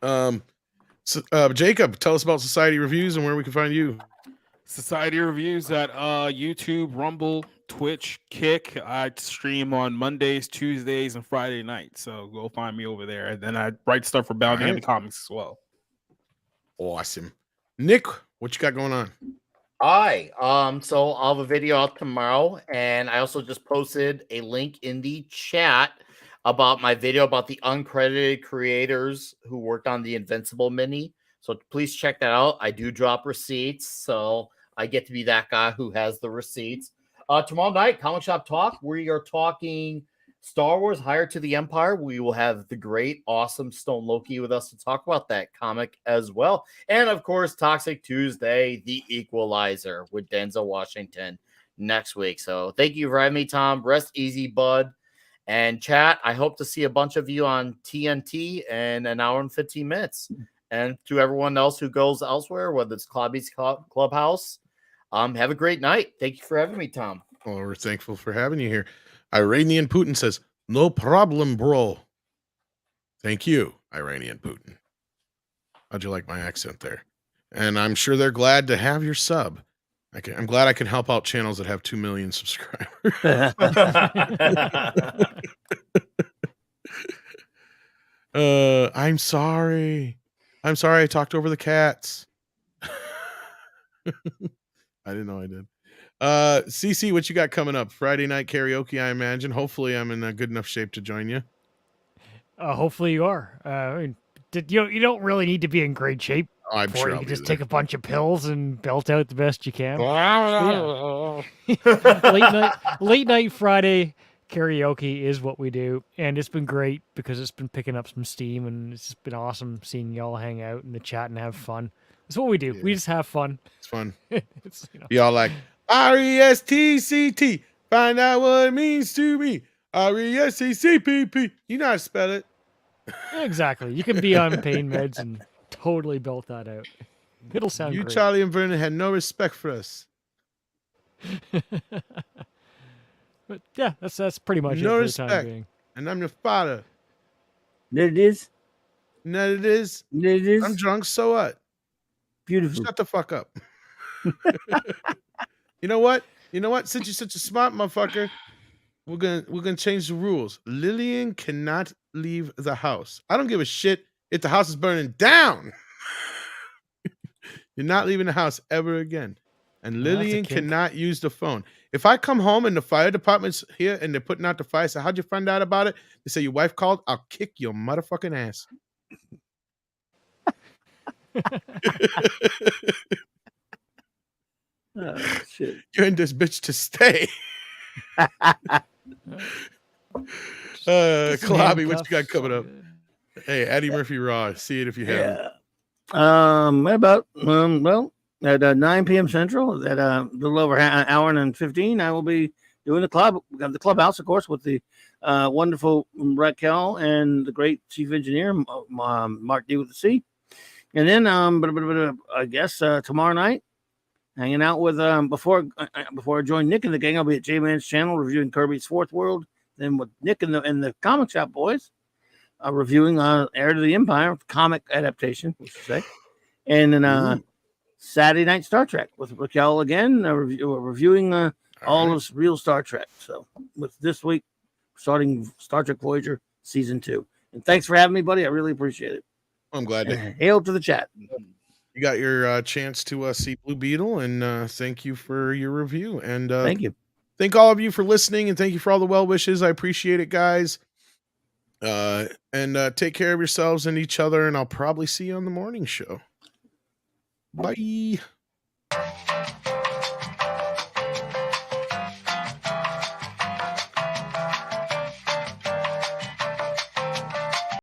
Yeah. So, Jacob, tell us about Society Reviews and where we can find you. Society Reviews at YouTube, Rumble, Twitch, Kick. I stream on Mondays, Tuesdays, and Friday nights. So go find me over there. And then I write stuff for Bounty and the comics as well. Awesome. Nick, what you got going on? Hi. So I'll have a video out tomorrow, and I also just posted a link in the chat about my video about the uncredited creators who worked on the Invincible mini. So please check that out. I do drop receipts, so I get to be that guy who has the receipts. Tomorrow night, Comic Shop Talk, we are talking Star Wars Higher to the Empire. We will have the great, awesome Stone Loki with us to talk about that comic as well. And of course, Toxic Tuesday, The Equalizer with Denzel Washington next week. So thank you for having me, Tom. Rest easy, bud. And chat, I hope to see a bunch of you on TNT in an hour and 15 minutes. And to everyone else who goes elsewhere, whether it's Clobby's Clubhouse, have a great night. Thank you for having me, Tom. Well, we're thankful for having you here. Iranian Putin says, No problem, bro. Thank you, Iranian Putin. How'd you like my accent there? And I'm sure they're glad to have your sub. I'm glad I can help out channels that have 2 million subscribers. I'm sorry. I'm sorry I talked over the cats. I didn't know I did. CC, what you got coming up? Friday night karaoke, I imagine. Hopefully I'm in a good enough shape to join you. Hopefully you are. You don't really need to be in great shape. Oh, I'm sure you I'll can be just there. take a bunch of pills and belt out the best you can. Yeah. late night Friday karaoke is what we do, and it's been great because it's been picking up some steam, and it's just been awesome seeing y'all hang out in the chat and have fun. That's what we do. Yeah. We just have fun. It's fun. It's, Y'all like RESTCT. Find out what it means to me. RESTCPP. You know how to spell it. Exactly. You can be on pain meds and totally belt that out. It'll sound you, great. Charlie and Vernon had no respect for us. But yeah, that's pretty much No it for respect. the time being. And I'm your father. There it is. There it is. There it is. I'm drunk, so what? Beautiful. Shut the fuck up. You know what? Since you're such a smart motherfucker, we're gonna change the rules. Lillian cannot leave the house. I don't give a shit if the house is burning down. You're not leaving the house ever again. And Lillian cannot use the phone. If I come home and the fire department's here and they're putting out the fire, I say, how'd you find out about it? They say your wife called. I'll kick your motherfucking ass. Oh, shit. You're in this bitch to stay. Kalabby, what you got coming up? Hey, Eddie Murphy Raw. See it if you have. About at 9 p.m. Central, at a little over an hour and 15, I will be doing the clubhouse, of course, with the wonderful Raquel and the great chief engineer Mark D with the C. And then, I guess tomorrow night, hanging out with before I join Nick and the gang, I'll be at J-Man's channel reviewing Kirby's Fourth World. Then with Nick and the Comic Shop Boys, reviewing Heir to the Empire comic adaptation, we should say. And then Saturday night Star Trek with Raquel again, reviewing all of real Star Trek. So with this week starting Star Trek Voyager season 2. And thanks for having me, buddy. I really appreciate it. I'm glad to. Hail to the chat. You got your chance to see Blue Beetle, and thank you for your review. And thank you. Thank all of you for listening, and thank you for all the well wishes. I appreciate it, guys. And take care of yourselves and each other, and I'll probably see you on the morning show. Bye.